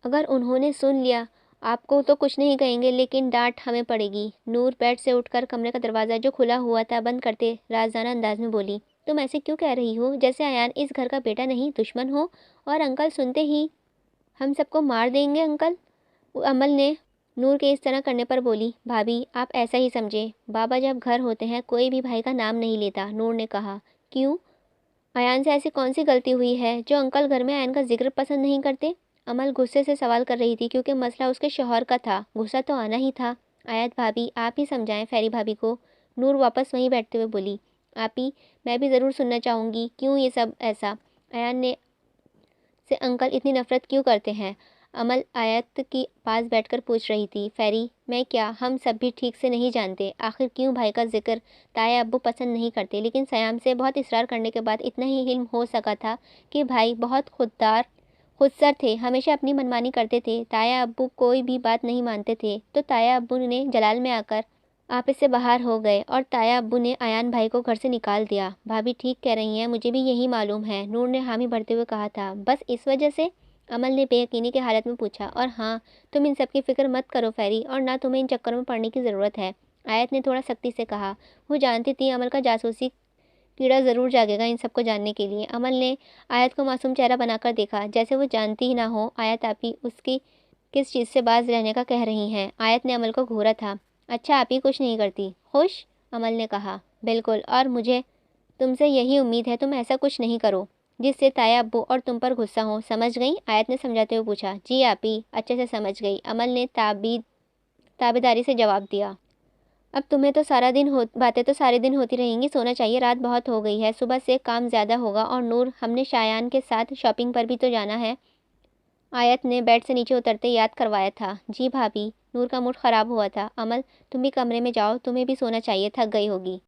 اگر انہوں نے سن لیا آپ کو تو کچھ نہیں کہیں گے لیکن ڈانٹ ہمیں پڑے گی۔ نور بیڈ سے اٹھ کر کمرے کا دروازہ جو کھلا ہوا تھا بند کرتے رازدانہ انداز میں بولی۔ تم ایسے کیوں کہہ رہی ہو؟ جیسے ایان اس گھر کا بیٹا نہیں دشمن ہو، اور انکل سنتے ہی ہم سب کو مار دیں گے انکل۔ امل نے نور کے اس طرح کرنے پر بولی۔ بھابھی آپ ایسا ہی سمجھیں، بابا جب گھر ہوتے ہیں کوئی بھی بھائی کا نام نہیں لیتا، نور نے کہا۔ کیوں؟ ایان سے ایسی کون سی غلطی ہوئی ہے جو انکل گھر میں ایان کا ذکر پسند نہیں کرتے؟ امل غصے سے سوال کر رہی تھی کیونکہ مسئلہ اس کے شوہر کا تھا، غصہ تو آنا ہی تھا۔ آیت بھابھی آپ ہی سمجھائیں فیری بھابھی کو، نور واپس وہیں بیٹھتے ہوئے بولی۔ آپ ہی، میں بھی ضرور سننا چاہوں گی کیوں یہ سب ایسا، ایان نے سے انکل اتنی نفرت کیوں کرتے ہیں؟ امل آیت کی پاس بیٹھ کر پوچھ رہی تھی۔ فیری میں کیا، ہم سب بھی ٹھیک سے نہیں جانتے آخر کیوں بھائی کا ذکر تایا ابو پسند نہیں کرتے، لیکن سیام سے بہت اصرار کرنے کے بعد اتنا ہی علم ہو سکا تھا کہ بھائی بہت خودسر تھے، ہمیشہ اپنی منمانی کرتے تھے، تایا ابو کوئی بھی بات نہیں مانتے تھے، تو تایا ابو نے جلال میں آ کر آپس سے باہر ہو گئے اور تایا ابو نے ایان بھائی کو گھر سے نکال دیا۔ بھابھی ٹھیک کہہ رہی ہیں، مجھے بھی یہی معلوم ہے، نور نے حامی بھرتے ہوئے کہا تھا۔ بس اس وجہ سے؟ امل نے بے یقینی کی حالت میں پوچھا۔ اور ہاں، تم ان سب کی فکر مت کرو فیری، اور نہ تمہیں ان چکروں میں پڑنے کی ضرورت ہے، آیت نے تھوڑا سختی سے کہا۔ وہ جانتی تھی امل کا جاسوسی کیڑا ضرور جاگے گا ان سب کو جاننے کے لیے۔ امل نے آیت کو معصوم چہرہ بنا کر دیکھا، جیسے وہ جانتی ہی نہ ہو آیت آپ ہی اس کی کس چیز سے باز رہنے کا کہہ رہی ہیں۔ آیت نے امل کو گھورا تھا۔ اچھا آپ ہی کچھ نہیں کرتی؟ خوش؟ امل نے کہا۔ بالکل، اور مجھے تم سے یہی امید ہے تم ایسا کچھ نہیں کرو جس سے تایا ابو اور تم پر غصہ ہو، سمجھ گئی؟ آیت نے سمجھاتے ہوئے پوچھا۔ جی آپ ہی اچھے سے سمجھ گئی، امل نے تابیداری سے جواب دیا۔ اب تمہیں تو باتیں تو سارے دن ہوتی رہیں گی، سونا چاہیے، رات بہت ہو گئی ہے، صبح سے کام زیادہ ہوگا۔ اور نور ہم نے شایان کے ساتھ شاپنگ پر بھی تو جانا ہے، آیت نے بیڈ سے نیچے اترتے یاد کروایا تھا۔ جی بھابھی، نور کا موڈ خراب ہوا تھا۔ امل تم بھی کمرے میں جاؤ، تمہیں بھی سونا چاہیے، تھک گئی ہوگی۔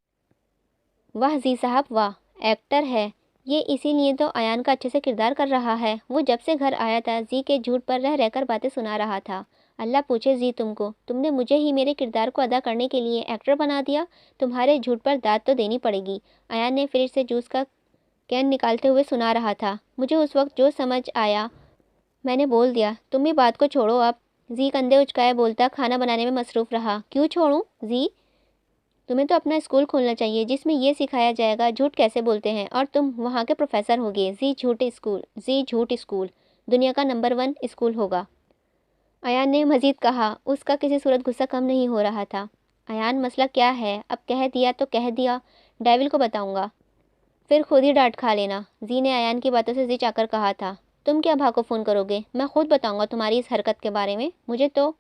واہ زی صاحب واہ، ایکٹر ہے یہ، اسی لیے تو ایان کا اچھے سے کردار کر رہا ہے۔ وہ جب سے گھر آیا تھا زی کے جھوٹ پر رہ کر باتیں سنا رہا تھا۔ اللہ پوچھے زی تم نے مجھے ہی میرے کردار کو ادا کرنے کے لیے ایکٹر بنا دیا، تمہارے جھوٹ پر داد تو دینی پڑے گی۔ ایان نے فریج سے جوس کا کین نکالتے ہوئے سنا رہا تھا۔ مجھے اس وقت جو سمجھ آیا میں نے بول دیا، تم بھی بات کو چھوڑو اب۔ زی کندھے اچکائے بولتا کھانا بنانے میں مصروف رہا۔ کیوں چھوڑوں زی؟ تمہیں تو اپنا اسکول کھولنا چاہیے جس میں یہ سکھایا جائے گا جھوٹ کیسے بولتے ہیں، اور تم وہاں کے پروفیسر ہوگے۔ زی جھوٹ اسکول دنیا کا نمبر 1 اسکول ہوگا، ایان نے مزید کہا۔ اس کا کسی صورت غصہ کم نہیں ہو رہا تھا۔ ایان مسئلہ کیا ہے؟ اب کہہ دیا تو کہہ دیا، ڈیول کو بتاؤں گا، پھر خود ہی ڈانٹ کھا لینا، زی نے ایان کی باتوں سے زچ آ کر کہا تھا۔ تم کیا بھا کو فون کرو گے؟ میں خود بتاؤں گا تمہاری اس حرکت کے بارے میں۔ مجھے تو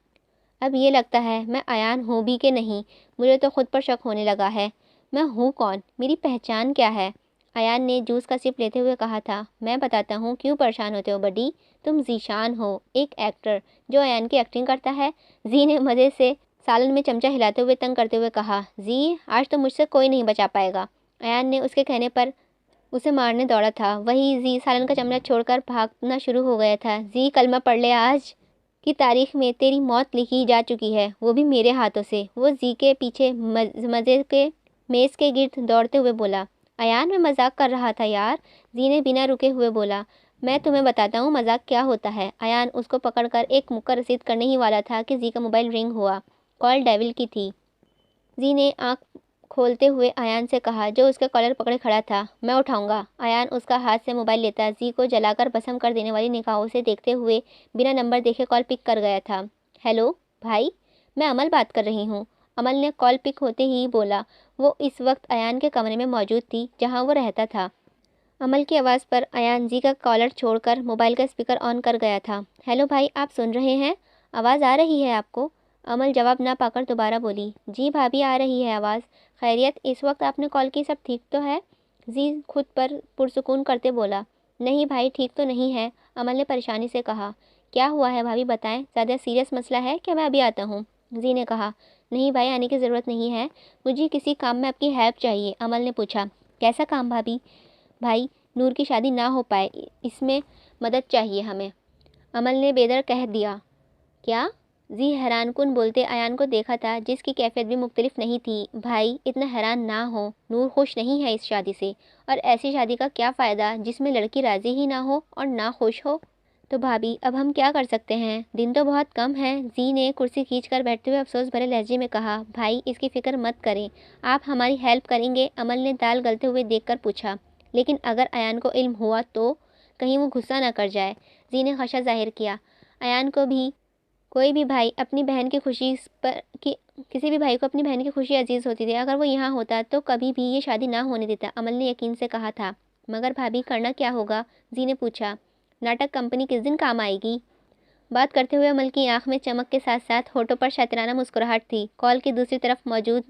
اب یہ لگتا ہے میں ایان ہوں بھی کہ نہیں، مجھے تو خود پر شک ہونے لگا ہے۔ میں ہوں کون؟ میری پہچان کیا ہے؟ ایان نے جوس کا سپ لیتے ہوئے کہا تھا۔ میں بتاتا ہوں کیوں پریشان ہوتے ہو بڈی، تم ذیشان ہو، ایک ایکٹر جو ایان کی ایکٹنگ کرتا ہے۔ زی نے مزے سے سالن میں چمچہ ہلاتے ہوئے تنگ کرتے ہوئے کہا۔ زی آج تو مجھ سے کوئی نہیں بچا پائے گا۔ ایان نے اس کے کہنے پر اسے مارنے دوڑا تھا، وہی زی سالن کا چمچہ چھوڑ کر بھاگنا شروع ہو گیا تھا۔ زی کلمہ پڑھ لے، آج کی تاریخ میں تیری موت لکھی جا چکی ہے، وہ بھی میرے ہاتھوں سے۔ وہ زی کے پیچھے مزے کے میز کے گرد دوڑتے ہوئے بولا۔ ایان میں مذاق کر رہا تھا یار، زی نے بنا رکے ہوئے بولا۔ میں تمہیں بتاتا ہوں مذاق کیا ہوتا ہے۔ ایان اس کو پکڑ کر ایک مکہ رسید کرنے ہی والا تھا کہ زی کا موبائل رنگ ہوا، کال ڈیول کی تھی۔ زی نے آنکھ کھولتے ہوئے ایان سے کہا جو اس کے کالر پکڑے کھڑا تھا۔ میں اٹھاؤں گا۔ ایان اس کا ہاتھ سے موبائل لیتا زی کو جلا کر بھسم کر دینے والی نگاہوں سے دیکھتے ہوئے بنا نمبر دیکھے کال پک کر گیا تھا۔ ہیلو بھائی، میں امل بات کر رہی ہوں، امل نے کال پک ہوتے ہی بولا۔ وہ اس وقت ایان کے کمرے میں موجود تھی جہاں وہ رہتا تھا۔ امل کی آواز پر ایان زی کا کالر چھوڑ کر موبائل کا اسپیکر آن کر گیا تھا۔ ہیلو بھائی، آپ سن رہے ہیں؟ آواز آ رہی ہے آپ کو؟ امل جواب نہ پا کر دوبارہ بولی۔ جی بھابھی آ رہی ہے آواز۔ خیریت، اس وقت آپ نے کال کی، سب ٹھیک تو ہے؟ زی خود پر پرسکون کرتے بولا۔ نہیں بھائی ٹھیک تو نہیں ہے، امل نے پریشانی سے کہا۔ کیا ہوا ہے بھابھی بتائیں، زیادہ سیریس مسئلہ ہے کیا؟ میں ابھی آتا ہوں، زی نے کہا۔ نہیں بھائی آنے کی ضرورت نہیں ہے، مجھے کسی کام میں آپ کی ہیلپ چاہیے، امل نے پوچھا۔ کیسا کام بھابھی؟ بھائی نور کی شادی نہ ہو پائے، اس میں مدد چاہیے ہمیں، امل نے بے در کہہ دیا۔ کیا؟ زی حیران کن بولتے ایان کو دیکھا تھا جس کی کیفیت بھی مختلف نہیں تھی۔ بھائی اتنا حیران نہ ہو، نور خوش نہیں ہے اس شادی سے، اور ایسی شادی کا کیا فائدہ جس میں لڑکی راضی ہی نہ ہو اور نہ خوش ہو؟ تو بھابھی اب ہم کیا کر سکتے ہیں، دن تو بہت کم ہے۔ زی نے کرسی کھینچ کر بیٹھتے ہوئے افسوس بھرے لہجے میں کہا۔ بھائی اس کی فکر مت کریں، آپ ہماری ہیلپ کریں گے؟ عمل نے دال گلتے ہوئے دیکھ کر پوچھا۔ لیکن اگر ایان کو علم ہوا تو کہیں وہ غصہ نہ کر جائے۔ زی نے خشیہ ظاہر کیا۔ ایان کو بھی کوئی بھی بھائی اپنی بہن کی خوشی پر کسی بھی بھائی کو اپنی بہن کی خوشی عزیز ہوتی تھی، اگر وہ یہاں ہوتا تو کبھی بھی یہ شادی نہ ہونے دیتا، عمل نے یقین سے کہا تھا۔ مگر بھابھی کرنا کیا ہوگا؟ زی نے پوچھا۔ ناٹک کمپنی کس دن کام آئے گی؟ بات کرتے ہوئے عمل کی آنکھ میں چمک کے ساتھ ساتھ ہونٹوں پر شاطرانہ مسکراہٹ تھی۔ کال کی دوسری طرف موجود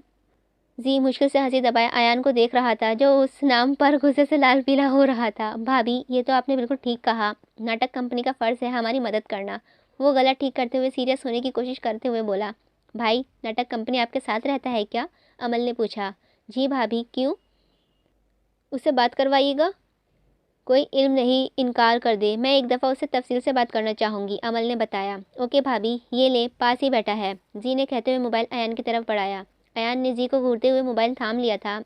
زی مشکل سے ہنسی دبائے ایان کو دیکھ رہا تھا، جو اس نام پر غصے سے لال پیلا ہو رہا تھا۔ بھابھی یہ تو آپ نے بالکل ٹھیک کہا، ناٹک کمپنی کا فرض ہے ہماری مدد کرنا۔ وہ گلا ٹھیک کرتے ہوئے سیریس ہونے کی کوشش کرتے ہوئے بولا۔ بھائی ناٹک کمپنی آپ کے ساتھ رہتا ہے کیا؟ عمل نے پوچھا۔ جی بھابھی، کیوں؟ اس سے بات کروائیے گا؟ کوئی علم نہیں انکار کر دے، میں ایک دفعہ اس سے تفصیل سے بات کرنا چاہوں گی، عمل نے بتایا۔ اوکے بھابھی، یہ لے پاس ہی بیٹھا ہے، زی نے کہتے ہوئے موبائل ایان کی طرف بڑھایا۔ ایان نے زی کو گھورتے ہوئے موبائل تھام لیا تھا،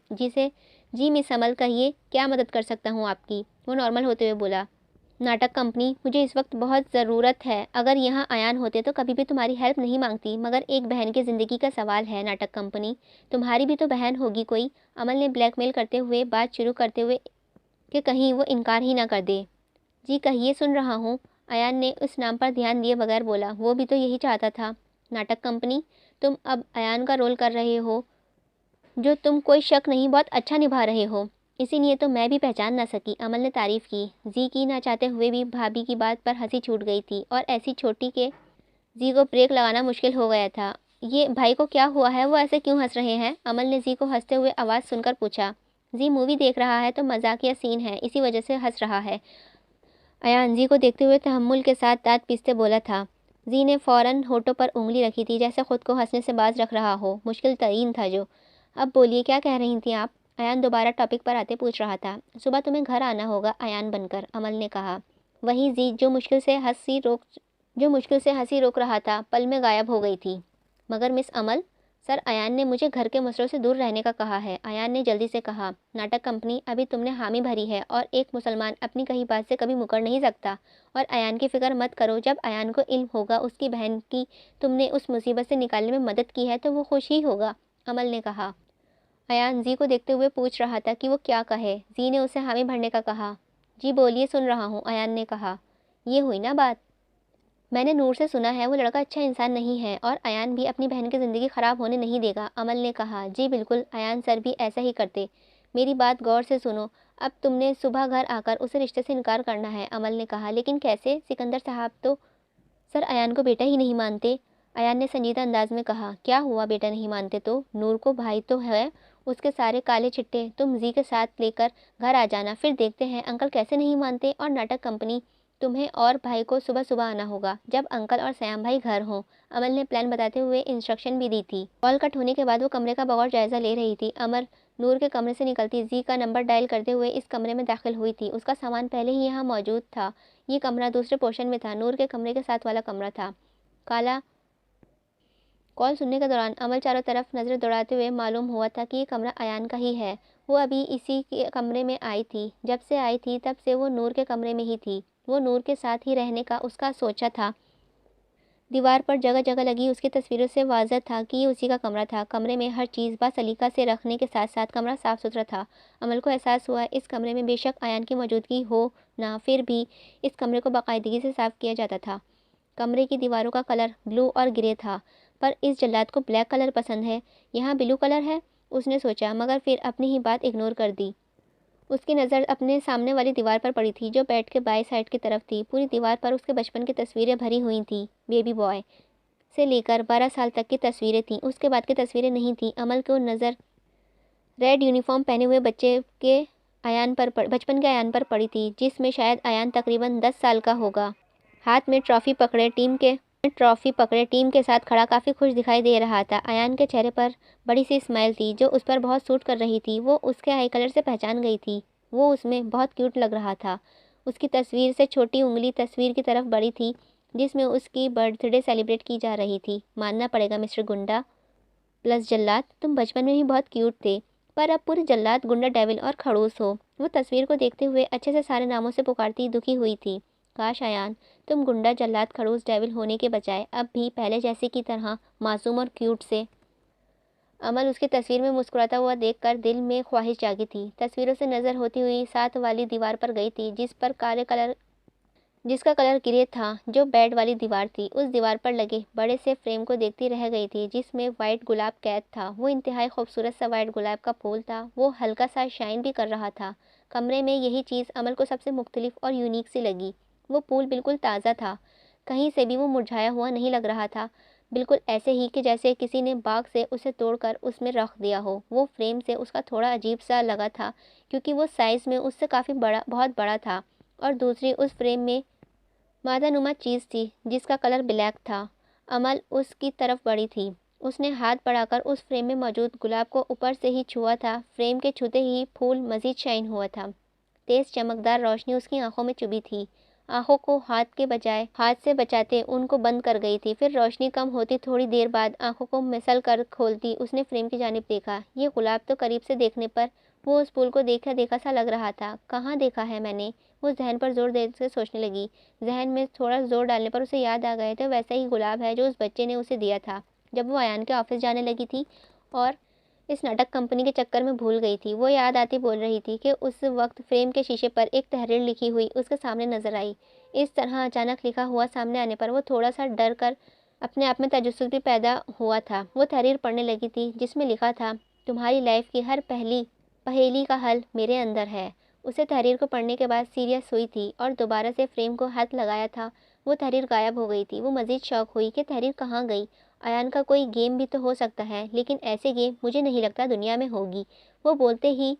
جی مس عمل کہیے کیا مدد کر سکتا ہوں آپ کی؟ وہ نارمل ہوتے ہوئے بولا۔ ناٹک کمپنی مجھے اس وقت بہت ضرورت ہے، اگر یہاں ایان ہوتے تو کبھی بھی تمہاری ہیلپ نہیں مانگتی، مگر ایک بہن کی زندگی کا سوال ہے ناٹک کمپنی، تمہاری بھی تو بہن ہوگی کوئی، عمل نے بلیک میل کرتے ہوئے بات شروع کرتے ہوئے کہ کہیں وہ انکار ہی نہ کر دے۔ جی کہیے سن رہا ہوں، ایان نے اس نام پر دھیان دیے بغیر بولا۔ وہ بھی تو یہی چاہتا تھا۔ ناٹک کمپنی تم اب ایان کا رول کر رہے ہو، جو تم کوئی شک نہیں بہت اچھا نبھا رہے ہو، اسی لیے تو میں بھی پہچان نہ سکی، عمل نے تعریف کی۔ زی کی نہ چاہتے ہوئے بھی بھابھی کی بات پر ہنسی چھوٹ گئی تھی، اور ایسی چھوٹی کہ زی کو بریک لگانا مشکل ہو گیا تھا۔ یہ بھائی کو کیا ہوا ہے، وہ ایسے کیوں ہنس رہے ہیں؟ عمل نے زی کو ہنستے ہوئے آواز سن کر پوچھا۔ زی مووی دیکھ رہا ہے تو مزاقیہ سین ہے، اسی وجہ سے ہنس رہا ہے، ایان زی کو دیکھتے ہوئے تحمل کے ساتھ دانت پیستے بولا تھا۔ زی نے فوراً ہونٹوں پر انگلی رکھی تھی، جیسے خود کو ہنسنے سے باز رکھ رہا ہو، مشکل ترین تھا جو۔ اب بولیے کیا کہہ رہی تھیں آپ؟ ایان دوبارہ ٹاپک پر آتے پوچھ رہا تھا۔ صبح تمہیں گھر آنا ہوگا ایان بن کر، عمل نے کہا۔ وہی زی جو مشکل سے ہنسی روک رہا تھا، پل میں غائب ہو گئی تھی۔ مگر مس عمل، سر ایان نے مجھے گھر کے مسئلوں سے دور رہنے کا کہا ہے، ایان نے جلدی سے کہا۔ ناٹک کمپنی ابھی تم نے حامی بھری ہے، اور ایک مسلمان اپنی کہی بات سے کبھی مکر نہیں سکتا، اور ایان کی فکر مت کرو، جب ایان کو علم ہوگا اس کی بہن کی تم نے اس مصیبت سے نکالنے میں مدد کی ہے تو وہ خوش ہی ہوگا، عمل نے کہا۔ ایان زی کو دیکھتے ہوئے پوچھ رہا تھا کہ وہ کیا کہے۔ زی نے اسے حامی بھرنے کا کہا۔ جی بولیے سن رہا ہوں، ایان نے کہا۔ یہ ہوئی نا بات، میں نے نور سے سنا ہے وہ لڑکا اچھا انسان نہیں ہے، اور ایان بھی اپنی بہن کی زندگی خراب ہونے نہیں دے گا، عمل نے کہا۔ جی بالکل، ایان سر بھی ایسا ہی کرتے، میری بات غور سے سنو، اب تم نے صبح گھر آ کر اسے رشتے سے انکار کرنا ہے، عمل نے کہا۔ لیکن کیسے؟ سکندر صاحب تو سر ایان کو بیٹا ہی نہیں مانتے، ایان نے سنجیدہ انداز میں کہا۔ کیا ہوا بیٹا نہیں مانتے تو؟ نور کو بھائی تو ہے، اس کے سارے کالے چٹے تم زی کے ساتھ لے کر گھر آ جانا، پھر دیکھتے ہیں انکل کیسے نہیں مانتے، اور ناٹک کمپنی تمہیں اور بھائی کو صبح صبح آنا ہوگا جب انکل اور سیام بھائی گھر ہوں، عمل نے پلان بتاتے ہوئے انسٹرکشن بھی دی تھی۔ کال کٹ ہونے کے بعد وہ کمرے کا بغور جائزہ لے رہی تھی۔ امر نور کے کمرے سے نکلتی زی کا نمبر ڈائل کرتے ہوئے اس کمرے میں داخل ہوئی تھی۔ اس کا سامان پہلے ہی یہاں موجود تھا، یہ کمرہ دوسرے پورشن میں تھا، نور کے کمرے کے ساتھ والا کمرہ تھا۔ کال سننے کے دوران عمل چاروں طرف نظریں دوڑاتے ہوئے معلوم ہوا تھا کہ یہ کمرہ ایان کا ہی ہے، وہ ابھی اسی کمرے میں آئی تھی، جب سے آئی تھی تب سے وہ نور کے کمرے میں ہی تھی، وہ نور کے ساتھ ہی رہنے کا اس کا سوچا تھا۔ دیوار پر جگہ جگہ لگی اس کی تصویروں سے واضح تھا کہ یہ اسی کا کمرہ تھا۔ کمرے میں ہر چیز بسلیقہ سے رکھنے کے ساتھ ساتھ کمرہ صاف ستھرا تھا۔ عمل کو احساس ہوا اس کمرے میں بے شک ایان کی موجودگی ہو نہ، پھر بھی اس کمرے کو باقاعدگی سے صاف کیا جاتا تھا۔ کمرے کی دیواروں کا کلر بلو اور گرے تھا، پر اس جلاد کو بلیک کلر پسند ہے، یہاں بلو کلر ہے، اس نے سوچا، مگر پھر اپنی ہی بات اگنور کر دی۔ اس کی نظر اپنے سامنے والی دیوار پر پڑی تھی، جو بیڈ کے بائیں سائڈ کی طرف تھی۔ پوری دیوار پر اس کے بچپن کی تصویریں بھری ہوئی تھیں، بیبی بوائے سے لے کر 12 سال تک کی تصویریں تھیں، اس کے بعد کی تصویریں نہیں تھیں۔ عمل کو نظر ریڈ یونیفارم پہنے ہوئے بچپن کے ایان پر پڑی تھی، جس میں شاید ایان تقریباً 10 سال کا ہوگا۔ ہاتھ میں ٹرافی پکڑے ٹیم کے ساتھ کھڑا کافی خوش دکھائی دے رہا تھا۔ ایان کے چہرے پر بڑی سی اسمائل تھی جو اس پر بہت سوٹ کر رہی تھی، وہ اس کے آئی کلر سے پہچان گئی تھی، وہ اس میں بہت کیوٹ لگ رہا تھا۔ اس کی تصویر سے چھوٹی انگلی تصویر کی طرف بڑھی تھی جس میں اس کی برتھ ڈے سیلیبریٹ کی جا رہی تھی۔ ماننا پڑے گا مسٹر گنڈا پلس جلاد، تم بچپن میں بھی بہت کیوٹ تھے، پر اب پورے جلاد، گنڈا، ڈیول اور کھڑوس ہو۔ وہ تصویر کو دیکھتے ہوئے اچھے سے سارے ناموں سے پکارتی دکھی ہوئی تھی۔ کاش ایان تم گنڈا جلاد کھڑوس ڈیول ہونے کے بجائے اب بھی پہلے جیسے کی طرح معصوم اور کیوٹ سے۔ عمل اس کی تصویر میں مسکراتا ہوا دیکھ کر دل میں خواہش جاگی تھی۔ تصویروں سے نظر ہوتی ہوئی ساتھ والی دیوار پر گئی تھی جس کا کلر گرے تھا، جو بیڈ والی دیوار تھی۔ اس دیوار پر لگے بڑے سے فریم کو دیکھتی رہ گئی تھی جس میں وائٹ گلاب قید تھا۔ وہ انتہائی خوبصورت سا وائٹ گلاب کا پھول تھا۔ وہ ہلکا سا شائن بھی کر رہا تھا۔ کمرے میں یہی چیز عمل کو سب سے مختلف اور یونیک سی لگی۔ وہ پھول بالکل تازہ تھا، کہیں سے بھی وہ مرجھایا ہوا نہیں لگ رہا تھا، بالکل ایسے ہی کہ جیسے کسی نے باغ سے اسے توڑ کر اس میں رکھ دیا ہو۔ وہ فریم سے اس کا تھوڑا عجیب سا لگا تھا کیونکہ وہ سائز میں اس سے کافی بہت بڑا تھا، اور دوسری اس فریم میں مادہ نما چیز تھی جس کا کلر بلیک تھا۔ عمل اس کی طرف بڑھی تھی۔ اس نے ہاتھ بڑھا کر اس فریم میں موجود گلاب کو اوپر سے ہی چھوا تھا۔ فریم کے چھوتے ہی پھول مزید شائن ہوا تھا۔ تیز چمکدار روشنی اس کی آنکھوں میں چبھی تھی۔ آنکھوں کو ہاتھ سے بچاتے ان کو بند کر گئی تھی۔ پھر روشنی کم ہوتی تھوڑی دیر بعد آنکھوں کو مسل کر کھولتی اس نے فریم کی جانب دیکھا۔ یہ گلاب تو قریب سے دیکھنے پر وہ اس پھول کو دیکھا سا لگ رہا تھا۔ کہاں دیکھا ہے میں نے؟ وہ ذہن پر زور دے سے سوچنے لگی۔ ذہن میں تھوڑا زور ڈالنے پر اسے یاد آ گئے تو ویسا ہی گلاب ہے جو اس بچے نے اسے دیا تھا جب وہ ایان کے آفس جانے لگی تھی اور اس ناٹک کمپنی کے چکر میں بھول گئی تھی۔ وہ یاد آتی بول رہی تھی کہ اس وقت فریم کے شیشے پر ایک تحریر لکھی ہوئی اس کے سامنے نظر آئی۔ اس طرح اچانک لکھا ہوا سامنے آنے پر وہ تھوڑا سا ڈر کر اپنے آپ میں تجسس بھی پیدا ہوا تھا۔ وہ تحریر پڑھنے لگی تھی جس میں لکھا تھا، تمہاری لائف کی ہر پہیلی کا حل میرے اندر ہے۔ اسے تحریر کو پڑھنے کے بعد سیریس ہوئی تھی اور دوبارہ سے فریم کو ہاتھ لگایا تھا۔ وہ تحریر غائب ہو گئی تھی۔ وہ مزید شوق ہوئی کہ تحریر کہاں گئی۔ ایان کا کوئی گیم بھی تو ہو سکتا ہے، لیکن ایسے گیم مجھے نہیں لگتا دنیا میں ہوگی۔ وہ بولتے ہی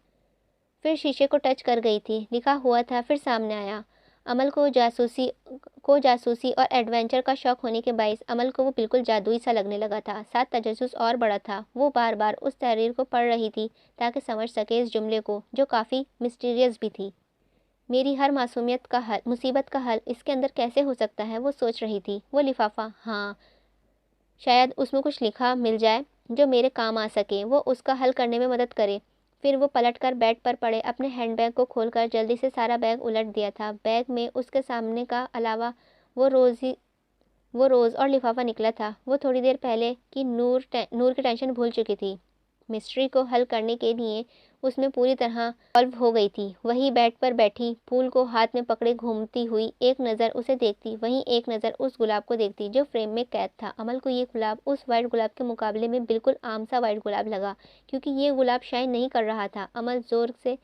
پھر شیشے کو ٹچ کر گئی تھی۔ لکھا ہوا تھا پھر سامنے آیا۔ عمل کو جاسوسی اور ایڈونچر کا شوق ہونے کے باعث عمل کو وہ بالکل جادوئی سا لگنے لگا تھا۔ ساتھ تجسس اور بڑا تھا۔ وہ بار بار اس تحریر کو پڑھ رہی تھی تاکہ سمجھ سکے اس جملے کو جو کافی مسٹیریس بھی تھی۔ میری ہر مصیبت کا حل اس کے اندر کیسے ہو سکتا ہے، وہ سوچ رہی تھی۔ وہ لفافہ، ہاں شاید اس میں کچھ لکھا مل جائے جو میرے کام آ سکے، وہ اس کا حل کرنے میں مدد کرے۔ پھر وہ پلٹ کر بیڈ پر پڑے اپنے ہینڈ بیگ کو کھول کر جلدی سے سارا بیگ الٹ دیا تھا۔ بیگ میں اس کے سامنے کا علاوہ وہ روز اور لفافہ نکلا تھا۔ وہ تھوڑی دیر پہلے کی نور کی ٹینشن بھول چکی تھی۔ مسٹری کو حل کرنے کے لیے اس میں پوری طرح انوالو ہو گئی تھی۔ وہی بیڈ پر بیٹھی پھول کو ہاتھ میں پکڑے گھومتی ہوئی ایک نظر اسے دیکھتی، وہیں ایک نظر اس گلاب کو دیکھتی جو فریم میں قید تھا۔ عمل کو یہ گلاب اس وائٹ گلاب کے مقابلے میں بالکل عام سا وائٹ گلاب لگا کیونکہ یہ گلاب شائن نہیں کر رہا تھا۔ عمل زور سے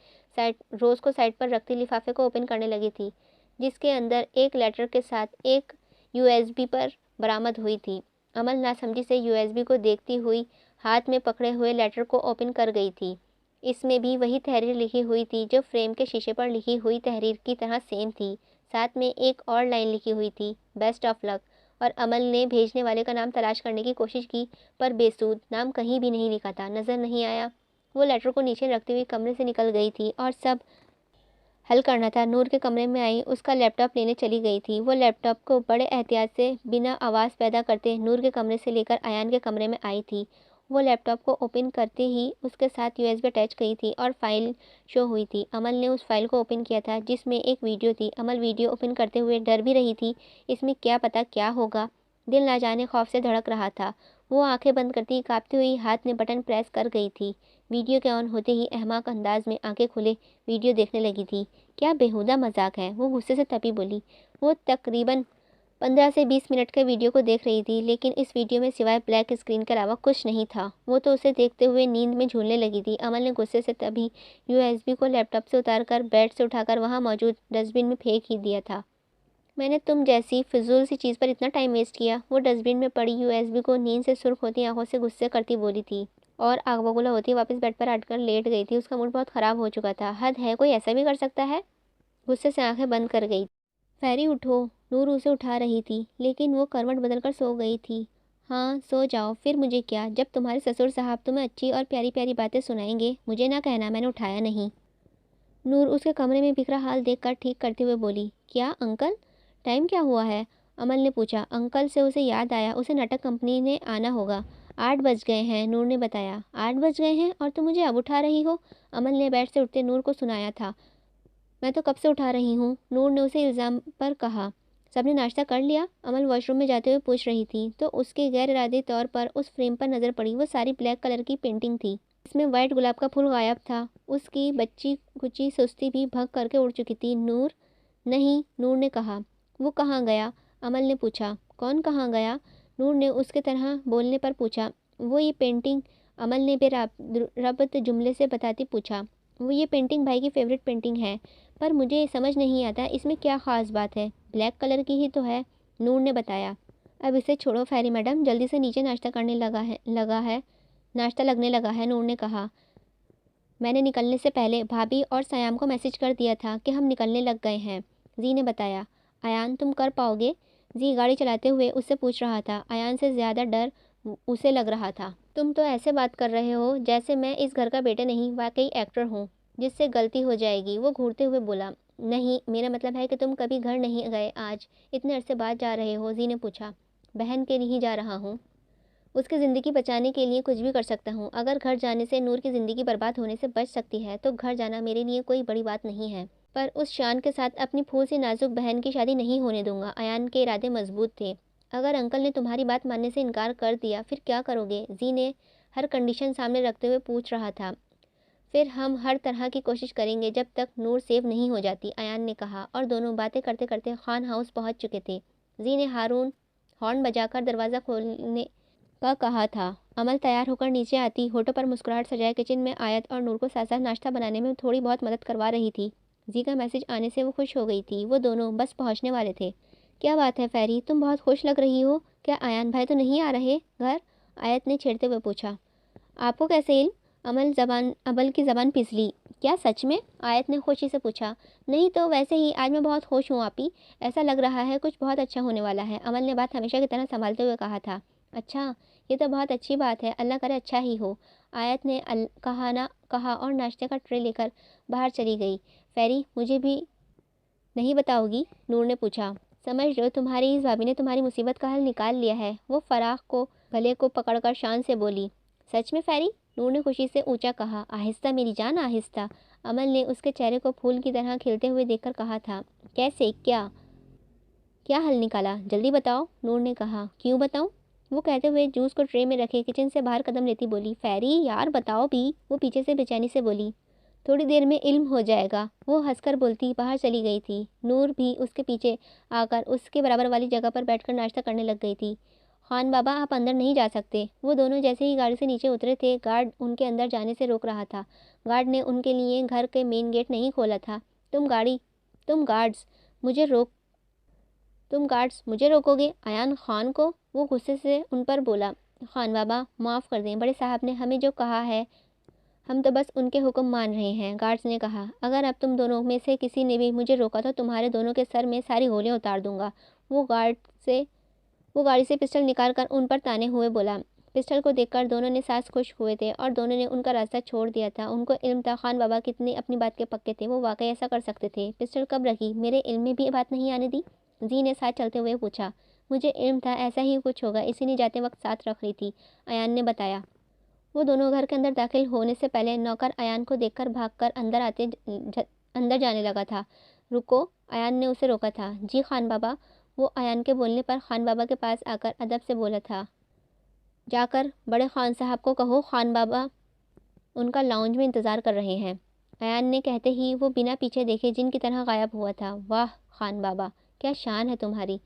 روز کو سائڈ پر رکھتی لفافے کو اوپن کرنے لگی تھی جس کے اندر ایک لیٹر کے ساتھ ایک USB پر برآمد ہوئی تھی۔ عمل ناسمجھی سے USB کو دیکھتی ہوئی ہاتھ میں پکڑے ہوئے لیٹر کو اوپن کر گئی تھی۔ اس میں بھی وہی تحریر لکھی ہوئی تھی جو فریم کے شیشے پر لکھی ہوئی تحریر کی طرح سیم تھی۔ ساتھ میں ایک اور لائن لکھی ہوئی تھی، بیسٹ آف لک، اور عمل نے بھیجنے والے کا نام تلاش کرنے کی کوشش کی پر بے سود، نام کہیں بھی نہیں لکھا تھا، نظر نہیں آیا۔ وہ لیٹر کو نیچے رکھتی ہوئی کمرے سے نکل گئی تھی اور سب حل کرنا تھا۔ نور کے کمرے میں آئی، اس کا لیپ ٹاپ لینے چلی گئی تھی۔ وہ لیپ ٹاپ کو بڑے احتیاط سے بنا آواز پیدا کرتے نور کے کمرے سے لے کر ایان کے کمرے میں آئی تھی۔ وہ لیپ ٹاپ کو اوپن کرتے ہی اس کے ساتھ USB اٹیچ کی تھی اور فائل شو ہوئی تھی۔ عمل نے اس فائل کو اوپن کیا تھا جس میں ایک ویڈیو تھی۔ عمل ویڈیو اوپن کرتے ہوئے ڈر بھی رہی تھی، اس میں کیا پتا کیا ہوگا۔ دل نہ جانے خوف سے دھڑک رہا تھا۔ وہ آنکھیں بند کرتی کانپتی ہوئی ہاتھ میں بٹن پریس کر گئی تھی۔ ویڈیو کے آن ہوتے ہی احمق انداز میں آنکھیں کھولے ویڈیو دیکھنے لگی تھی۔ کیا بےہودہ مذاق ہے، وہ غصے سے تپی بولی۔ وہ تقریباً 15 سے 20 منٹ کے ویڈیو کو دیکھ رہی تھی لیکن اس ویڈیو میں سوائے بلیک اسکرین کے علاوہ کچھ نہیں تھا۔ وہ تو اسے دیکھتے ہوئے نیند میں جھولنے لگی تھی۔ عمل نے غصے سے تبھی USB کو لیپ ٹاپ سے اتار کر بیڈ سے اٹھا کر وہاں موجود ڈسٹ بن میں پھینک ہی دیا تھا۔ میں نے تم جیسی فضول سی چیز پر اتنا ٹائم ویسٹ کیا، وہ ڈسٹ بن میں پڑی USB کو نیند سے سرخ ہوتی آنکھوں سے غصے کرتی بولی تھی اور آگ بگولا ہوتی واپس بیڈ پر ہٹ کر لیٹ گئی تھی۔ اس کا موڈ بہت خراب ہو چکا تھا۔ حد ہے، کوئی ایسا بھی کر سکتا ہے؟ غصے سے آنکھیں بند کر گئی۔ فیری اٹھو، نور اسے اٹھا رہی تھی لیکن وہ کروٹ بدل کر سو گئی تھی۔ ہاں سو جاؤ، پھر مجھے کیا؟ جب تمہارے سسر صاحب تمہیں اچھی اور پیاری پیاری باتیں سنائیں گے مجھے نہ کہنا میں نے اٹھایا نہیں۔ نور اس کے کمرے میں بکھرا حال دیکھ کر ٹھیک کرتے ہوئے بولی، کیا انکل؟ ٹائم کیا ہوا ہے؟ عمل نے پوچھا۔ انکل سے اسے یاد آیا اسے ناٹک کمپنی نے آنا ہوگا۔ 8 بج گئے ہیں، نور نے بتایا۔ 8 بج گئے ہیں اور تم مجھے اب اٹھا رہی ہو؟ عمل نے بیڈ سے اٹھتے نور کو سنایا تھا۔ میں تو کب سے اٹھا رہی ہوں، نور نے اسے الزام پر کہا۔ سب نے ناشتہ کر لیا؟ امل واش روم میں جاتے ہوئے پوچھ رہی تھی تو اس کے غیر ارادی طور پر اس فریم پر نظر پڑی۔ وہ ساری بلیک کلر کی پینٹنگ تھی، اس میں وائٹ گلاب کا پھول غائب تھا۔ اس کی بچی کچی سستی بھی بھگ کر کے اڑ چکی تھی۔ نور؟ نہیں، نور نے کہا۔ وہ کہاں گیا؟ امل نے پوچھا۔ کون کہاں گیا؟ نور نے اس کے طرح بولنے پر پوچھا۔ وہ یہ پینٹنگ، امل نے بے ربط جملے سے بتاتی پوچھا۔ وہ یہ پینٹنگ بھائی کی فیوریٹ پینٹنگ ہے، پر مجھے سمجھ نہیں آتا اس میں کیا خاص بات ہے، بلیک کلر کی ہی تو ہے، نور نے بتایا۔ اب اسے چھوڑو فیری میڈم، جلدی سے نیچے ناشتہ لگنے لگا ہے، نور نے کہا۔ میں نے نکلنے سے پہلے بھابھی اور سیام کو میسج کر دیا تھا کہ ہم نکلنے لگ گئے ہیں، زی نے بتایا۔ ایان تم کر پاؤ گے؟ زی گاڑی چلاتے ہوئے اس سے پوچھ رہا تھا۔ ایان سے زیادہ ڈر اسے لگ رہا تھا۔ تم تو ایسے بات کر رہے ہو جیسے میں اس گھر کا بیٹا نہیں، واقعی ایکٹر ہوں جس سے غلطی ہو جائے گی، وہ گھورتے ہوئے بولا۔ نہیں، میرا مطلب ہے کہ تم کبھی گھر نہیں گئے، آج اتنے عرصے بعد جا رہے ہو، زی نے پوچھا۔ بہن کے لیے جا رہا ہوں، اس کی زندگی بچانے کے لیے کچھ بھی کر سکتا ہوں۔ اگر گھر جانے سے نور کی زندگی برباد ہونے سے بچ سکتی ہے تو گھر جانا میرے لیے کوئی بڑی بات نہیں ہے، پر اس شان کے ساتھ اپنی پھول سی نازک بہن کی شادی نہیں ہونے دوں گا۔ ایان کے ارادے مضبوط تھے۔ اگر انکل نے تمہاری بات ماننے سے انکار کر دیا پھر کیا کرو گے؟ زی نے ہر کنڈیشن سامنے رکھتے ہوئے پوچھ رہا تھا۔ پھر ہم ہر طرح کی کوشش کریں گے جب تک نور سیف نہیں ہو جاتی، ایان نے کہا، اور دونوں باتیں کرتے کرتے خان ہاؤس پہنچ چکے تھے۔ زی نے ہارن بجا کر دروازہ کھولنے کا کہا تھا۔ امل تیار ہو کر نیچے آتی ہونٹوں پر مسکراہٹ سجائے کچن میں آیت اور نور کو ساتھ ساتھ ناشتہ بنانے میں تھوڑی بہت مدد کروا رہی تھی۔ زی کا میسج آنے سے وہ خوش ہو گئی تھی۔ وہ دونوں بس پہنچنے والے تھے۔ کیا بات ہے فیری، تم بہت خوش لگ رہی ہو، کیا ایان بھائی تو نہیں آ رہے گھر؟ آیت نے چھیڑتے ہوئے پوچھا۔ آپ کو کیسے علم؟ امل کی زبان پھسلی۔ کیا سچ میں؟ آیت نے خوشی سے پوچھا۔ نہیں تو ویسے ہی، آج میں بہت خوش ہوں آپی، ایسا لگ رہا ہے کچھ بہت اچھا ہونے والا ہے، امل نے بات ہمیشہ کی طرح سنبھالتے ہوئے کہا تھا۔ اچھا، یہ تو بہت اچھی بات ہے، اللہ کرے اچھا ہی ہو، آیت نے کہا اور ناشتے کا ٹرے لے کر باہر چلی گئی۔ فیری، مجھے بھی نہیں بتاؤ گی؟ نور نے پوچھا۔ سمجھ لو تمہاری اس بھابھی نے تمہاری مصیبت کا حل نکال لیا ہے، وہ فراق کو گلے کو پکڑ کر شان سے بولی۔ سچ میں فیری؟ نور نے خوشی سے اونچا کہا۔ آہستہ میری جان، آہستہ، امل نے اس کے چہرے کو پھول کی طرح کھلتے ہوئے دیکھ کر کہا تھا۔ کیسے؟ کیا حل نکالا؟ جلدی بتاؤ، نور نے کہا۔ کیوں بتاؤں؟ وہ کہتے ہوئے جوس کو ٹرے میں رکھے کچن سے باہر قدم لیتی بولی۔ فیری یار بتاؤ بھی، وہ پیچھے سے بے چینی سے بولی۔ تھوڑی دیر میں علم ہو جائے گا، وہ ہنس کر بولتی باہر چلی گئی تھی۔ نور بھی اس کے پیچھے آ کر اس کے برابر والی جگہ پر بیٹھ کر ناشتہ کرنے لگ گئی تھی۔ خان بابا آپ اندر نہیں جا سکتے، وہ دونوں جیسے ہی گاڑی سے نیچے اترے تھے گارڈ ان کے اندر جانے سے روک رہا تھا۔ گارڈ نے ان کے لیے گھر کے مین گیٹ نہیں کھولا تھا۔ تم گارڈز مجھے روکو گے؟ ایان خان کو، وہ غصے سے ان پر بولا۔ خان بابا معاف کر دیں، بڑے صاحب نے ہمیں جو کہا ہے ہم تو بس ان کے حکم مان رہے ہیں، گارڈز نے کہا۔ اگر اب تم دونوں میں سے کسی نے بھی مجھے روکا تو تمہارے دونوں کے سر میں ساری گولیاں اتار دوں گا، وہ گاڑی سے پسٹل نکال کر ان پر تانے ہوئے بولا۔ پسٹل کو دیکھ کر دونوں نے سانس خشک ہوئے تھے اور دونوں نے ان کا راستہ چھوڑ دیا تھا۔ ان کو علم تھا خان بابا کتنے اپنی بات کے پکے تھے، وہ واقعی ایسا کر سکتے تھے۔ پسٹل کب رکھی؟ میرے علم میں بھی بات نہیں آنے دی، زی نے ساتھ چلتے ہوئے پوچھا۔ مجھے علم تھا ایسا ہی کچھ ہوگا، اسی نے جاتے وقت ساتھ رکھ لی تھی، ایان نے بتایا۔ وہ دونوں گھر کے اندر داخل ہونے سے پہلے نوکر ایان کو دیکھ کر بھاگ کر اندر جانے لگا تھا۔ رکو، ایان نے اسے روکا تھا۔ جی خان بابا، وہ ایان کے بولنے پر خان بابا کے پاس آ کر ادب سے بولا تھا۔ جا کر بڑے خان صاحب کو کہو خان بابا ان کا لاؤنج میں انتظار کر رہے ہیں، ایان نے کہتے ہی وہ بنا پیچھے دیکھے جن کی طرح غائب ہوا تھا۔ واہ خان بابا، کیا شان ہے تمہاری،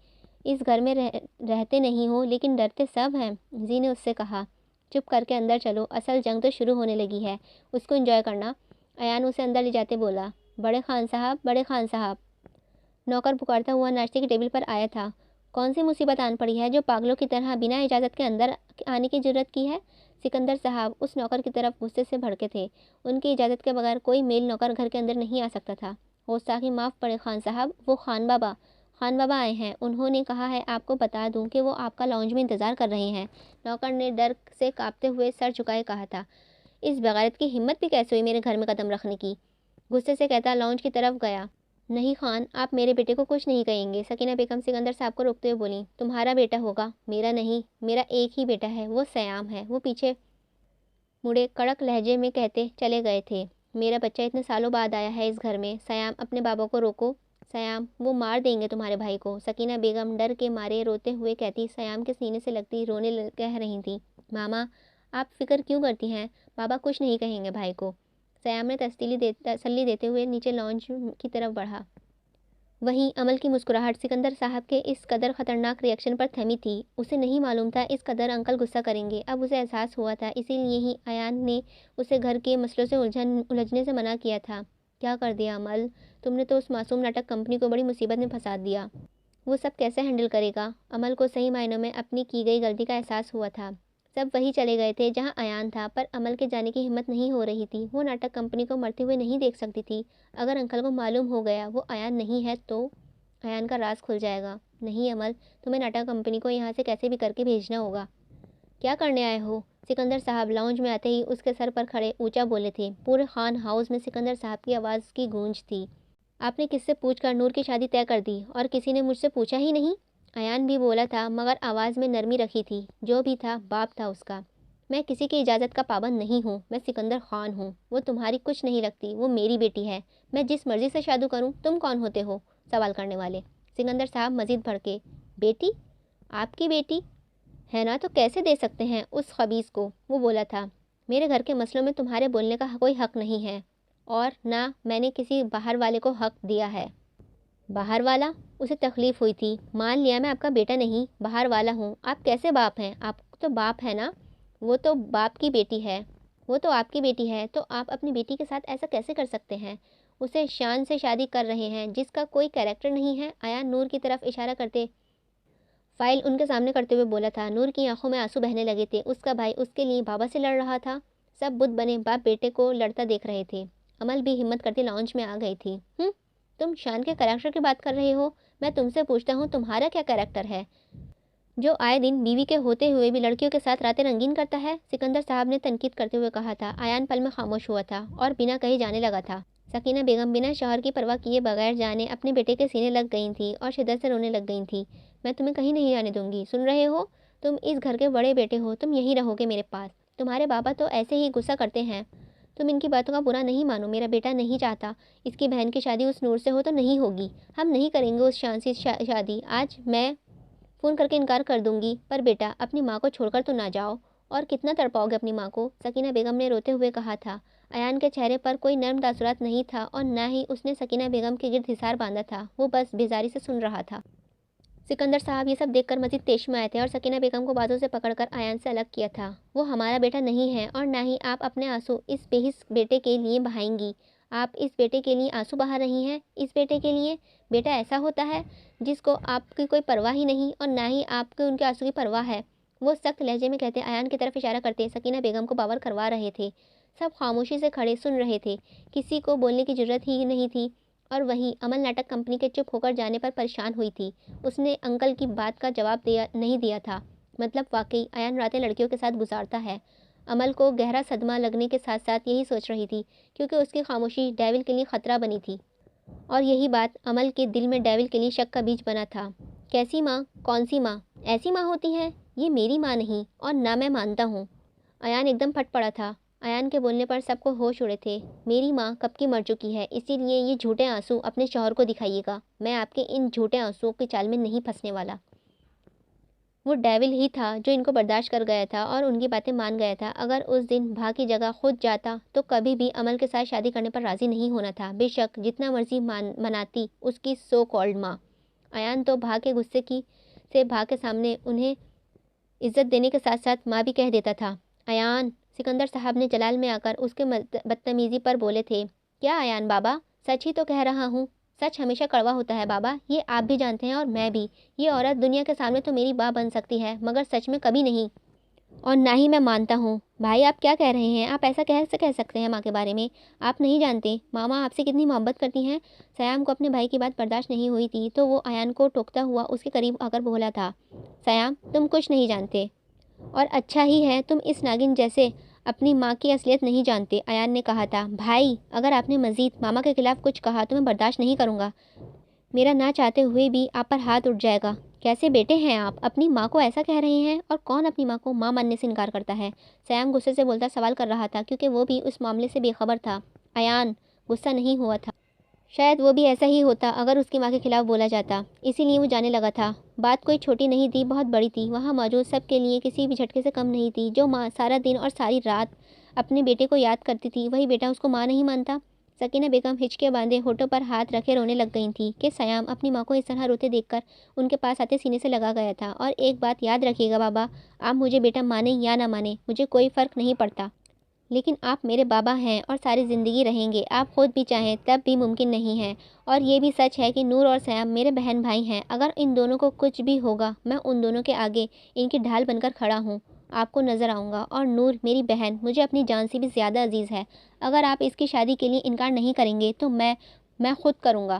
اس گھر میں رہتے نہیں ہو لیکن ڈرتے سب ہیں، زی نے اس سے کہا۔ چپ کر کے اندر چلو، اصل جنگ تو شروع ہونے لگی ہے، اس کو انجوائے کرنا، ایان اسے اندر لے جاتے بولا۔ بڑے خان صاحب، نوکر پکارتا ہوا ناشتے کی ٹیبل پر آیا تھا۔ کون سی مصیبت آن پڑی ہے جو پاگلوں کی طرح بنا اجازت کے اندر آنے کی جرت کی ہے؟ سکندر صاحب اس نوکر کی طرف غصے سے بھڑکے تھے۔ ان کی اجازت کے بغیر کوئی میل نوکر گھر کے اندر نہیں آ سکتا تھا۔ گستاخی معاف پڑے خان صاحب، وہ خان بابا آئے ہیں، انہوں نے کہا ہے آپ کو بتا دوں کہ وہ آپ کا لاؤنج میں انتظار کر رہے ہیں، نوکر نے ڈر سے کانپتے ہوئے سر جھکائے کہا تھا۔ اس بغیرت کی ہمت بھی کیسے ہوئی میرے گھر میں قدم رکھنے کی؟ غصے سے کہتا لاؤنج کی طرف گیا۔ نہیں خان، آپ میرے بیٹے کو کچھ نہیں کہیں گے، سکینہ بیگم سکندر صاحب کو روکتے ہوئے بولیں۔ تمہارا بیٹا ہوگا، میرا نہیں، میرا ایک ہی بیٹا ہے، وہ سیام ہے، وہ پیچھے مڑے کڑک لہجے میں کہتے چلے گئے تھے۔ میرا بچہ اتنے سالوں بعد آیا ہے اس گھر میں۔ سیام اپنے بابا کو روکو۔ سیام وہ مار دیں گے تمہارے بھائی کو، سکینہ بیگم ڈر کے مارے روتے ہوئے کہتی۔ سیام کے سینے سے لگتی رونے کہہ رہی تھی، ماما آپ فکر کیوں کرتی ہیں، بابا کچھ نہیں کہیں گے بھائی کو۔ سیام نے تسلی دیتے ہوئے نیچے لانچ کی طرف بڑھا۔ وہیں عمل کی مسکراہٹ سکندر صاحب کے اس قدر خطرناک ری ایکشن پر تھمی تھی۔ اسے نہیں معلوم تھا اس قدر انکل غصہ کریں گے۔ اب اسے احساس ہوا تھا، اسی لیے ہی ایان نے اسے گھر کے مسئلوں سے الجھنے سے منع کیا تھا۔ کیا کر دیا عمل، تم نے تو اس معصوم ناٹک کمپنی کو بڑی مصیبت میں پھنسا دیا۔ وہ سب کیسے ہینڈل کرے گا؟ عمل کو صحیح معنوں میں اپنی کی گئی غلطی کا احساس ہوا تھا۔ سب وہی چلے گئے تھے جہاں ایان تھا، پر عمل کے جانے کی ہمت نہیں ہو رہی تھی۔ وہ ناٹک کمپنی کو مرتے ہوئے نہیں دیکھ سکتی تھی۔ اگر انکل کو معلوم ہو گیا وہ ایان نہیں ہے تو ایان کا راز کھل جائے گا۔ نہیں عمل، تمہیں ناٹک کمپنی کو یہاں سے کیسے بھی کر کے بھیجنا ہوگا۔ کیا کرنے آئے ہو؟ سکندر صاحب لاؤنج میں آتے ہی اس کے سر پر کھڑے اونچا بولے تھے۔ پورے خان ہاؤس میں سکندر صاحب کی آواز کی گونج تھی۔ آپ نے کس سے پوچھ کر نور کی شادی طے کر دی، اور کسی نے مجھ سے پوچھا ہی نہیں؟ ایان بھی بولا تھا مگر آواز میں نرمی رکھی تھی۔ جو بھی تھا باپ تھا اس کا۔ میں کسی کی اجازت کا پابند نہیں ہوں، میں سکندر خان ہوں۔ وہ تمہاری کچھ نہیں لگتی، وہ میری بیٹی ہے۔ میں جس مرضی سے شادی کروں۔ تم کون ہوتے ہو سوال کرنے والے؟ سکندر صاحب مزید بھڑکے۔ بیٹی؟ آپ کی بیٹی ہے نا، تو کیسے دے سکتے ہیں اس خبیث کو؟ وہ بولا تھا، میرے گھر کے مسئلوں میں تمہارے بولنے کا کوئی حق نہیں ہے، اور نہ میں نے کسی باہر والے کو حق دیا ہے۔ باہر والا؟ اسے تکلیف ہوئی تھی۔ مان لیا میں آپ کا بیٹا نہیں، باہر والا ہوں۔ آپ کیسے باپ ہیں؟ آپ تو باپ ہے نا۔ وہ تو باپ کی بیٹی ہے۔ وہ تو آپ کی بیٹی ہے، تو آپ اپنی بیٹی کے ساتھ ایسا کیسے کر سکتے ہیں؟ اسے شان سے شادی کر رہے ہیں جس کا کوئی کیریکٹر نہیں ہے۔ ایان نور کی طرف اشارہ کرتے فائل ان کے سامنے کرتے ہوئے بولا تھا۔ نور کی آنکھوں میں آنسو بہنے لگے تھے۔ اس کا بھائی اس کے لیے بابا سے لڑ رہا تھا۔ سب بت بنے باپ بیٹے کو لڑتا دیکھ رہے تھے۔ عمل بھی ہمت کرتی لاؤنج میں آ گئی تھی۔ تم شان کے کیریکٹر کی بات کر رہے ہو؟ میں تم سے پوچھتا ہوں تمہارا کیا کیریکٹر ہے، جو آئے دن بیوی کے ہوتے ہوئے بھی لڑکیوں کے ساتھ راتیں رنگین کرتا ہے؟ سکندر صاحب نے تنقید کرتے ہوئے کہا تھا۔ ایان پل میں خاموش ہوا تھا اور بنا کہے جانے لگا تھا۔ سکینہ بیگم بنا شوہر کی پرواہ کیے بغیر جانے اپنے بیٹے کے سینے لگ گئی تھیں اور شدت سے رونے لگ گئی تھیں۔ میں تمہیں کہیں نہیں جانے دوں گی، سن رہے ہو؟ تم اس گھر کے بڑے بیٹے ہو، تم یہیں رہو گے میرے پاس۔ تمہارے بابا تو ایسے ہی غصہ کرتے ہیں، تم ان کی باتوں کا برا نہیں مانو۔ میرا بیٹا نہیں چاہتا اس کی بہن کی شادی اس نور سے ہو تو نہیں ہوگی۔ ہم نہیں کریں گے اس شان سے شادی۔ آج میں فون کر کے انکار کر دوں گی، پر بیٹا اپنی ماں کو چھوڑ کر تو نہ جاؤ۔ اور کتنا تڑپاؤ گے اپنی ماں کو؟ سکینہ بیگم نے روتے ہوئے کہا تھا۔ ایان کے چہرے پر کوئی نرم تاثرات نہیں تھا اور نہ ہی اس نے سکینہ بیگم کے گرد حصار باندھا تھا۔ وہ بس بیزاری سے سن رہا تھا۔ سکندر صاحب یہ سب دیکھ کر مزید تیش میں آئے تھے اور سکینہ بیگم کو بازوں سے پکڑ کر ایان سے الگ کیا تھا۔ وہ ہمارا بیٹا نہیں ہے، اور نہ ہی آپ اپنے آنسو اس بے حس بیٹے کے لیے بہائیں گی۔ آپ اس بیٹے کے لیے آنسو بہا رہی ہیں؟ اس بیٹے کے لیے؟ بیٹا ایسا ہوتا ہے جس کو آپ کی کوئی پرواہ ہی نہیں، اور نہ ہی آپ کو ان کے آنسو کی پرواہ ہے، وہ سخت لہجے میں کہتے ایان کی طرف اشارہ کرتے سکینہ بیگم کو باور کروا رہے تھے۔ سب خاموشی سے کھڑے سن رہے تھے، کسی کو بولنے کی جرات ہی نہیں تھی۔ اور وہیں عمل ناٹک کمپنی کے چپ ہو کر جانے پر پریشان ہوئی تھی۔ اس نے انکل کی بات کا جواب نہیں دیا تھا۔ مطلب واقعی ایان راتیں لڑکیوں کے ساتھ گزارتا ہے۔ عمل کو گہرا صدمہ لگنے کے ساتھ ساتھ یہی سوچ رہی تھی، کیونکہ اس کی خاموشی ڈیول کے لیے خطرہ بنی تھی، اور یہی بات عمل کے دل میں ڈیول کے لیے شک کا بیج بنا تھا۔ کیسی ماں؟ کون سی ماں؟ ایسی ماں ہوتی ہے؟ یہ میری ماں نہیں، اور نہ میں مانتا ہوں۔ ایان ایک دم پھٹ پڑا تھا۔ ایان کے بولنے پر سب کو ہوش اڑے تھے۔ میری ماں کب کی مر چکی ہے، اسی لیے یہ جھوٹے آنسو اپنے شوہر کو دکھائیے گا۔ میں آپ کے ان جھوٹے آنسو کی چال میں نہیں پھنسنے والا۔ وہ ڈیول ہی تھا جو ان کو برداشت کر گیا تھا اور ان کی باتیں مان گیا تھا۔ اگر اس دن بھا کی جگہ خود جاتا تو کبھی بھی عمل کے ساتھ شادی کرنے پر راضی نہیں ہونا تھا، بے شک جتنا مرضی مناتی اس کی سو کالڈ ماں۔ ایان تو بھا کے غصے سے بھا کے سامنے انہیں عزت دینے کے ساتھ ساتھ ماں بھی کہہ دیتا تھا۔ ایان، سکندر صاحب نے جلال میں آ کر اس کے بدتمیزی پر بولے تھے۔ کیا ایان بابا، سچ ہی تو کہہ رہا ہوں۔ سچ ہمیشہ کڑوا ہوتا ہے بابا، یہ آپ بھی جانتے ہیں اور میں بھی۔ یہ عورت دنیا کے سامنے تو میری ماں بن سکتی ہے، مگر سچ میں کبھی نہیں، اور نہ ہی میں مانتا ہوں۔ بھائی آپ کیا کہہ رہے ہیں؟ آپ ایسا کیسے کہہ سکتے ہیں ماں کے بارے میں؟ آپ نہیں جانتے ماما آپ سے کتنی محبت کرتی ہیں۔ سیام کو اپنے بھائی کی بات برداشت نہیں ہوئی تھی تو وہ ایان کو ٹوکتا ہوا اس کے قریب آ کر بولا تھا۔ سیام، تم کچھ نہیں جانتے، اور اچھا ہی ہے تم اس ناگن جیسے اپنی ماں کی اصلیت نہیں جانتے۔ ایان نے کہا تھا۔ بھائی اگر آپ نے مزید ماما کے خلاف کچھ کہا تو میں برداشت نہیں کروں گا، میرا نہ چاہتے ہوئے بھی آپ پر ہاتھ اٹھ جائے گا۔ کیسے بیٹے ہیں آپ، اپنی ماں کو ایسا کہہ رہے ہیں؟ اور کون اپنی ماں کو ماں ماننے سے انکار کرتا ہے؟ سیام غصے سے بولتا سوال کر رہا تھا کیونکہ وہ بھی اس معاملے سے بے خبر تھا۔ ایان غصہ نہیں ہوا تھا، شاید وہ بھی ایسا ہی ہوتا اگر اس کی ماں کے خلاف بولا جاتا، اسی لیے وہ جانے لگا تھا۔ بات کوئی چھوٹی نہیں تھی، بہت بڑی تھی، وہاں موجود سب کے لیے کسی بھی جھٹکے سے کم نہیں تھی۔ جو ماں سارا دن اور ساری رات اپنے بیٹے کو یاد کرتی تھی، وہی بیٹا اس کو ماں نہیں مانتا۔ سکینہ بیگم ہچکے باندھے ہونٹوں پر ہاتھ رکھے رونے لگ گئی تھیں کہ سیام اپنی ماں کو اس طرح روتے دیکھ کر ان کے پاس آتے سینے سے لگا گیا تھا۔ اور ایک بات یاد رکھیے گا بابا، آپ مجھے بیٹا مانیں یا نہ مانیں، مجھے کوئی فرق نہیں پڑتا، لیکن آپ میرے بابا ہیں اور ساری زندگی رہیں گے۔ آپ خود بھی چاہیں تب بھی ممکن نہیں ہے۔ اور یہ بھی سچ ہے کہ نور اور سیام میرے بہن بھائی ہیں۔ اگر ان دونوں کو کچھ بھی ہوگا، میں ان دونوں کے آگے ان کی ڈھال بن کر کھڑا ہوں، آپ کو نظر آؤں گا۔ اور نور میری بہن مجھے اپنی جان سے بھی زیادہ عزیز ہے۔ اگر آپ اس کی شادی کے لیے انکار نہیں کریں گے تو میں خود کروں گا۔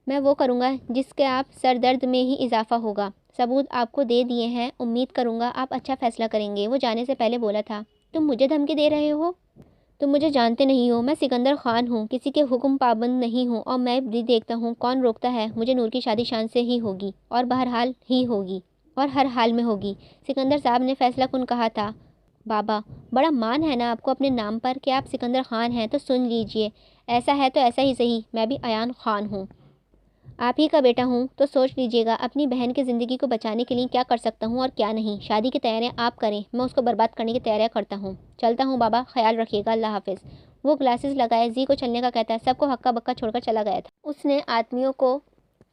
میں وہ کروں گا جس کے آپ سر درد میں ہی اضافہ ہوگا۔ ثبوت آپ کو دے دیے ہیں، امید کروں گا آپ اچھا فیصلہ کریں گے۔ وہ جانے سے پہلے بولا تھا، تم مجھے دھمکی دے رہے ہو؟ تم مجھے جانتے نہیں ہو، میں سکندر خان ہوں، کسی کے حکم پابند نہیں ہوں، اور میں بھی دیکھتا ہوں کون روکتا ہے مجھے۔ نور کی شادی شان سے ہی ہوگی اور بہرحال ہی ہوگی اور ہر حال میں ہوگی، سکندر صاحب نے فیصلہ کن کہا تھا۔ بابا بڑا مان ہے نا آپ کو اپنے نام پر کہ آپ سکندر خان ہیں، تو سن لیجئے، ایسا ہے تو ایسا ہی صحیح، میں بھی ایان خان ہوں، آپ ہی کا بیٹا ہوں، تو سوچ لیجئے گا اپنی بہن کی زندگی کو بچانے کے لیے کیا کر سکتا ہوں اور کیا نہیں۔ شادی کی تیاریاں آپ کریں، میں اس کو برباد کرنے کی تیاریاں کرتا ہوں۔ چلتا ہوں بابا، خیال رکھیے گا، اللہ حافظ۔ وہ گلاسز لگائے زی کو چلنے کا کہتا سب کو ہکا بکا چھوڑ کر چلا گیا تھا۔ اس نے آدمیوں کو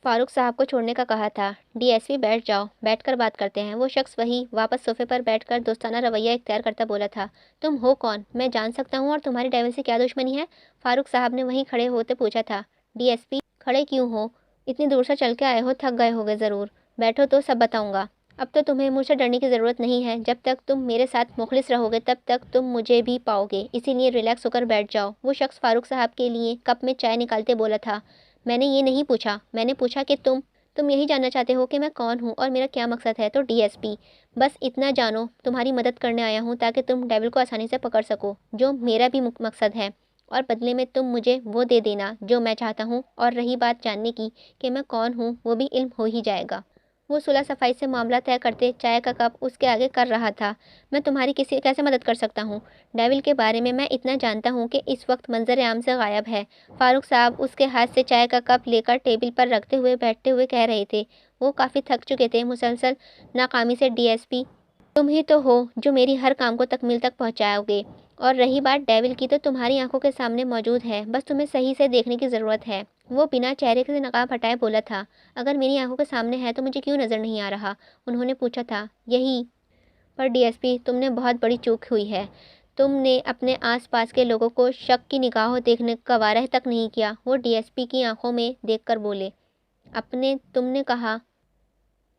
فاروق صاحب کو چھوڑنے کا کہا تھا۔ ڈی ایس پی بیٹھ جاؤ، بیٹھ کر بات کرتے ہیں۔ وہ شخص وہی واپس صوفے پر بیٹھ کر دوستانہ رویہ اختیار کرتا بولا تھا، تم ہو کون، میں جان سکتا ہوں، اور تمہاری ڈیول سے کیا دشمنی ہے؟ فاروق صاحب نے وہیں کھڑے ہوتے پوچھا تھا۔ ڈی ایس پی کھڑے کیوں ہو؟ اتنی دور سے چل کے آئے ہو، تھک گئے ہوگے ضرور، بیٹھو تو سب بتاؤں گا۔ اب تو تمہیں مجھ سے ڈرنے کی ضرورت نہیں ہے، جب تک تم میرے ساتھ مخلص رہو گے تب تک تم مجھے بھی پاؤ گے، اسی لیے ریلیکس ہو کر بیٹھ جاؤ۔ وہ شخص فاروق صاحب کے لیے کپ میں چائے نکالتے بولا تھا، میں نے یہ نہیں پوچھا، میں نے پوچھا کہ تم یہی جاننا چاہتے ہو کہ میں کون ہوں اور میرا کیا مقصد ہے؟ تو ڈی ایس پی بس اتنا جانو، تمہاری مدد کرنے آیا ہوں تاکہ تم ڈیول کو آسانی سے پکڑ سکو، جو میرا بھی مقصد ہے، اور بدلے میں تم مجھے وہ دے دینا جو میں چاہتا ہوں، اور رہی بات جاننے کی کہ میں کون ہوں، وہ بھی علم ہو ہی جائے گا۔ وہ صلح صفائی سے معاملہ طے کرتے چائے کا کپ اس کے آگے کر رہا تھا۔ میں تمہاری کیسے مدد کر سکتا ہوں؟ ڈیول کے بارے میں اتنا جانتا ہوں کہ اس وقت منظر عام سے غائب ہے۔ فاروق صاحب اس کے ہاتھ سے چائے کا کپ لے کر ٹیبل پر رکھتے ہوئے بیٹھتے ہوئے کہہ رہے تھے، وہ کافی تھک چکے تھے مسلسل ناکامی سے۔ ڈی ایس پی تم ہی تو ہو جو میری ہر کام کو تکمیل تک پہنچاؤ گے، اور رہی بات ڈیول کی تو تمہاری آنکھوں کے سامنے موجود ہے، بس تمہیں صحیح سے دیکھنے کی ضرورت ہے۔ وہ بنا چہرے سے نقاب ہٹائے بولا تھا، اگر میری آنکھوں کے سامنے ہے تو مجھے کیوں نظر نہیں آ رہا؟ انہوں نے پوچھا تھا۔ یہی پر ڈی ایس پی تم نے بہت بڑی چوک ہوئی ہے، تم نے اپنے آس پاس کے لوگوں کو شک کی نگاہوں دیکھنے کا وارہ تک نہیں کیا۔ وہ ڈی ایس پی کی آنکھوں میں دیکھ کر بولے، تم نے کہا،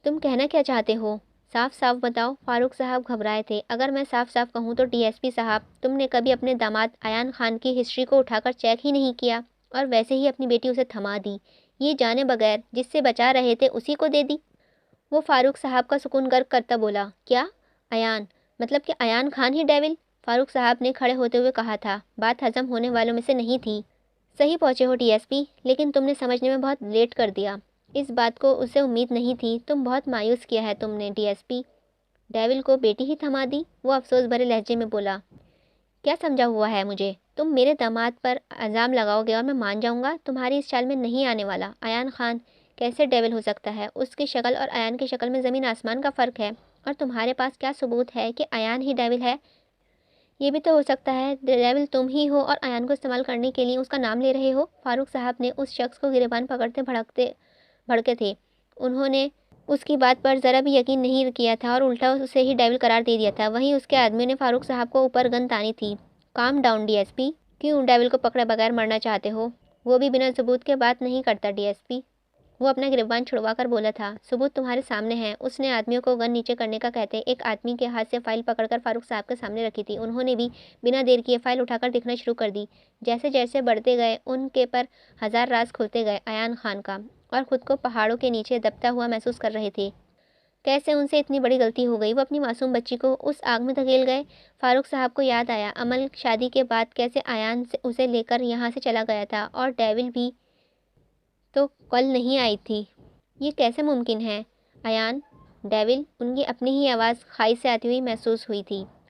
تم کہنا کیا چاہتے ہو؟ صاف صاف بتاؤ۔ فاروق صاحب گھبرائے تھے۔ اگر میں صاف صاف کہوں تو ڈی ایس پی صاحب، تم نے کبھی اپنے داماد ایان خان کی ہسٹری کو اٹھا کر چیک ہی نہیں کیا، اور ویسے ہی اپنی بیٹی اسے تھما دی، یہ جانے بغیر جس سے بچا رہے تھے اسی کو دے دی۔ وہ فاروق صاحب کا سکون غرق کرتا بولا، کیا ایان، مطلب کہ ایان خان ہی ڈیول؟ فاروق صاحب نے کھڑے ہوتے ہوئے کہا تھا، بات ہضم ہونے والوں میں سے نہیں تھی۔ صحیح پہنچے ہو ڈی ایس پی، لیکن تم نے سمجھنے میں بہت لیٹ کر دیا، اس بات کو اسے امید نہیں تھی، تم بہت مایوس کیا ہے تم نے ڈی ایس پی، ڈیول کو بیٹی ہی تھما دی۔ وہ افسوس بھرے لہجے میں بولا، کیا سمجھا ہوا ہے مجھے؟ تم میرے داماد پر الزام لگاؤ گے اور میں مان جاؤں گا؟ تمہاری اس چال میں نہیں آنے والا۔ ایان خان کیسے ڈیول ہو سکتا ہے؟ اس کی شکل اور ایان کی شکل میں زمین آسمان کا فرق ہے، اور تمہارے پاس کیا ثبوت ہے کہ ایان ہی ڈیول ہے؟ یہ بھی تو ہو سکتا ہے ڈیول تم ہی ہو اور ایان کو استعمال کرنے کے لیے اس کا نام لے رہے ہو۔ فاروق صاحب نے اس شخص کو گریبان پکڑتے بھڑکے تھے، انہوں نے اس کی بات پر ذرا بھی یقین نہیں کیا تھا اور الٹا اسے ہی ڈیول قرار دے دیا تھا۔ وہیں اس کے آدمیوں نے فاروق صاحب کو اوپر گن تانی تھی۔ Calm down D S P, کیوں ڈیول کو پکڑے بغیر مرنا چاہتے ہو؟ وہ بھی بنا ثبوت کے بات نہیں کرتا ڈی ایس پی، وہ اپنا گریبان چھڑوا کر بولا تھا، ثبوت تمہارے سامنے ہے۔ اس نے آدمیوں کو گن نیچے کرنے کا کہتے ایک آدمی کے ہاتھ سے فائل پکڑ کر فاروق صاحب کے سامنے رکھی تھی۔ انہوں نے بھی بنا دیر کیے فائل اٹھا کر دیکھنا شروع کر دی۔ جیسے جیسے بڑھتے گئے ان کے پر ہزار راز کھلتے گئے ایان خان کا، اور خود کو پہاڑوں کے نیچے دبتا ہوا محسوس کر رہے تھے۔ کیسے ان سے اتنی بڑی غلطی ہو گئی؟ وہ اپنی معصوم بچی کو اس آگ میں دھکیل گئے۔ فاروق صاحب کو یاد آیا عمل شادی کے بعد کیسے ایان اسے لے کر یہاں سے چلا گیا تھا، اور ڈیول بھی تو کل نہیں آئی تھی، یہ کیسے ممکن ہے؟ ایان ڈیول، ان کی اپنی ہی آواز کھائی سے آتی ہوئی محسوس ہوئی تھی۔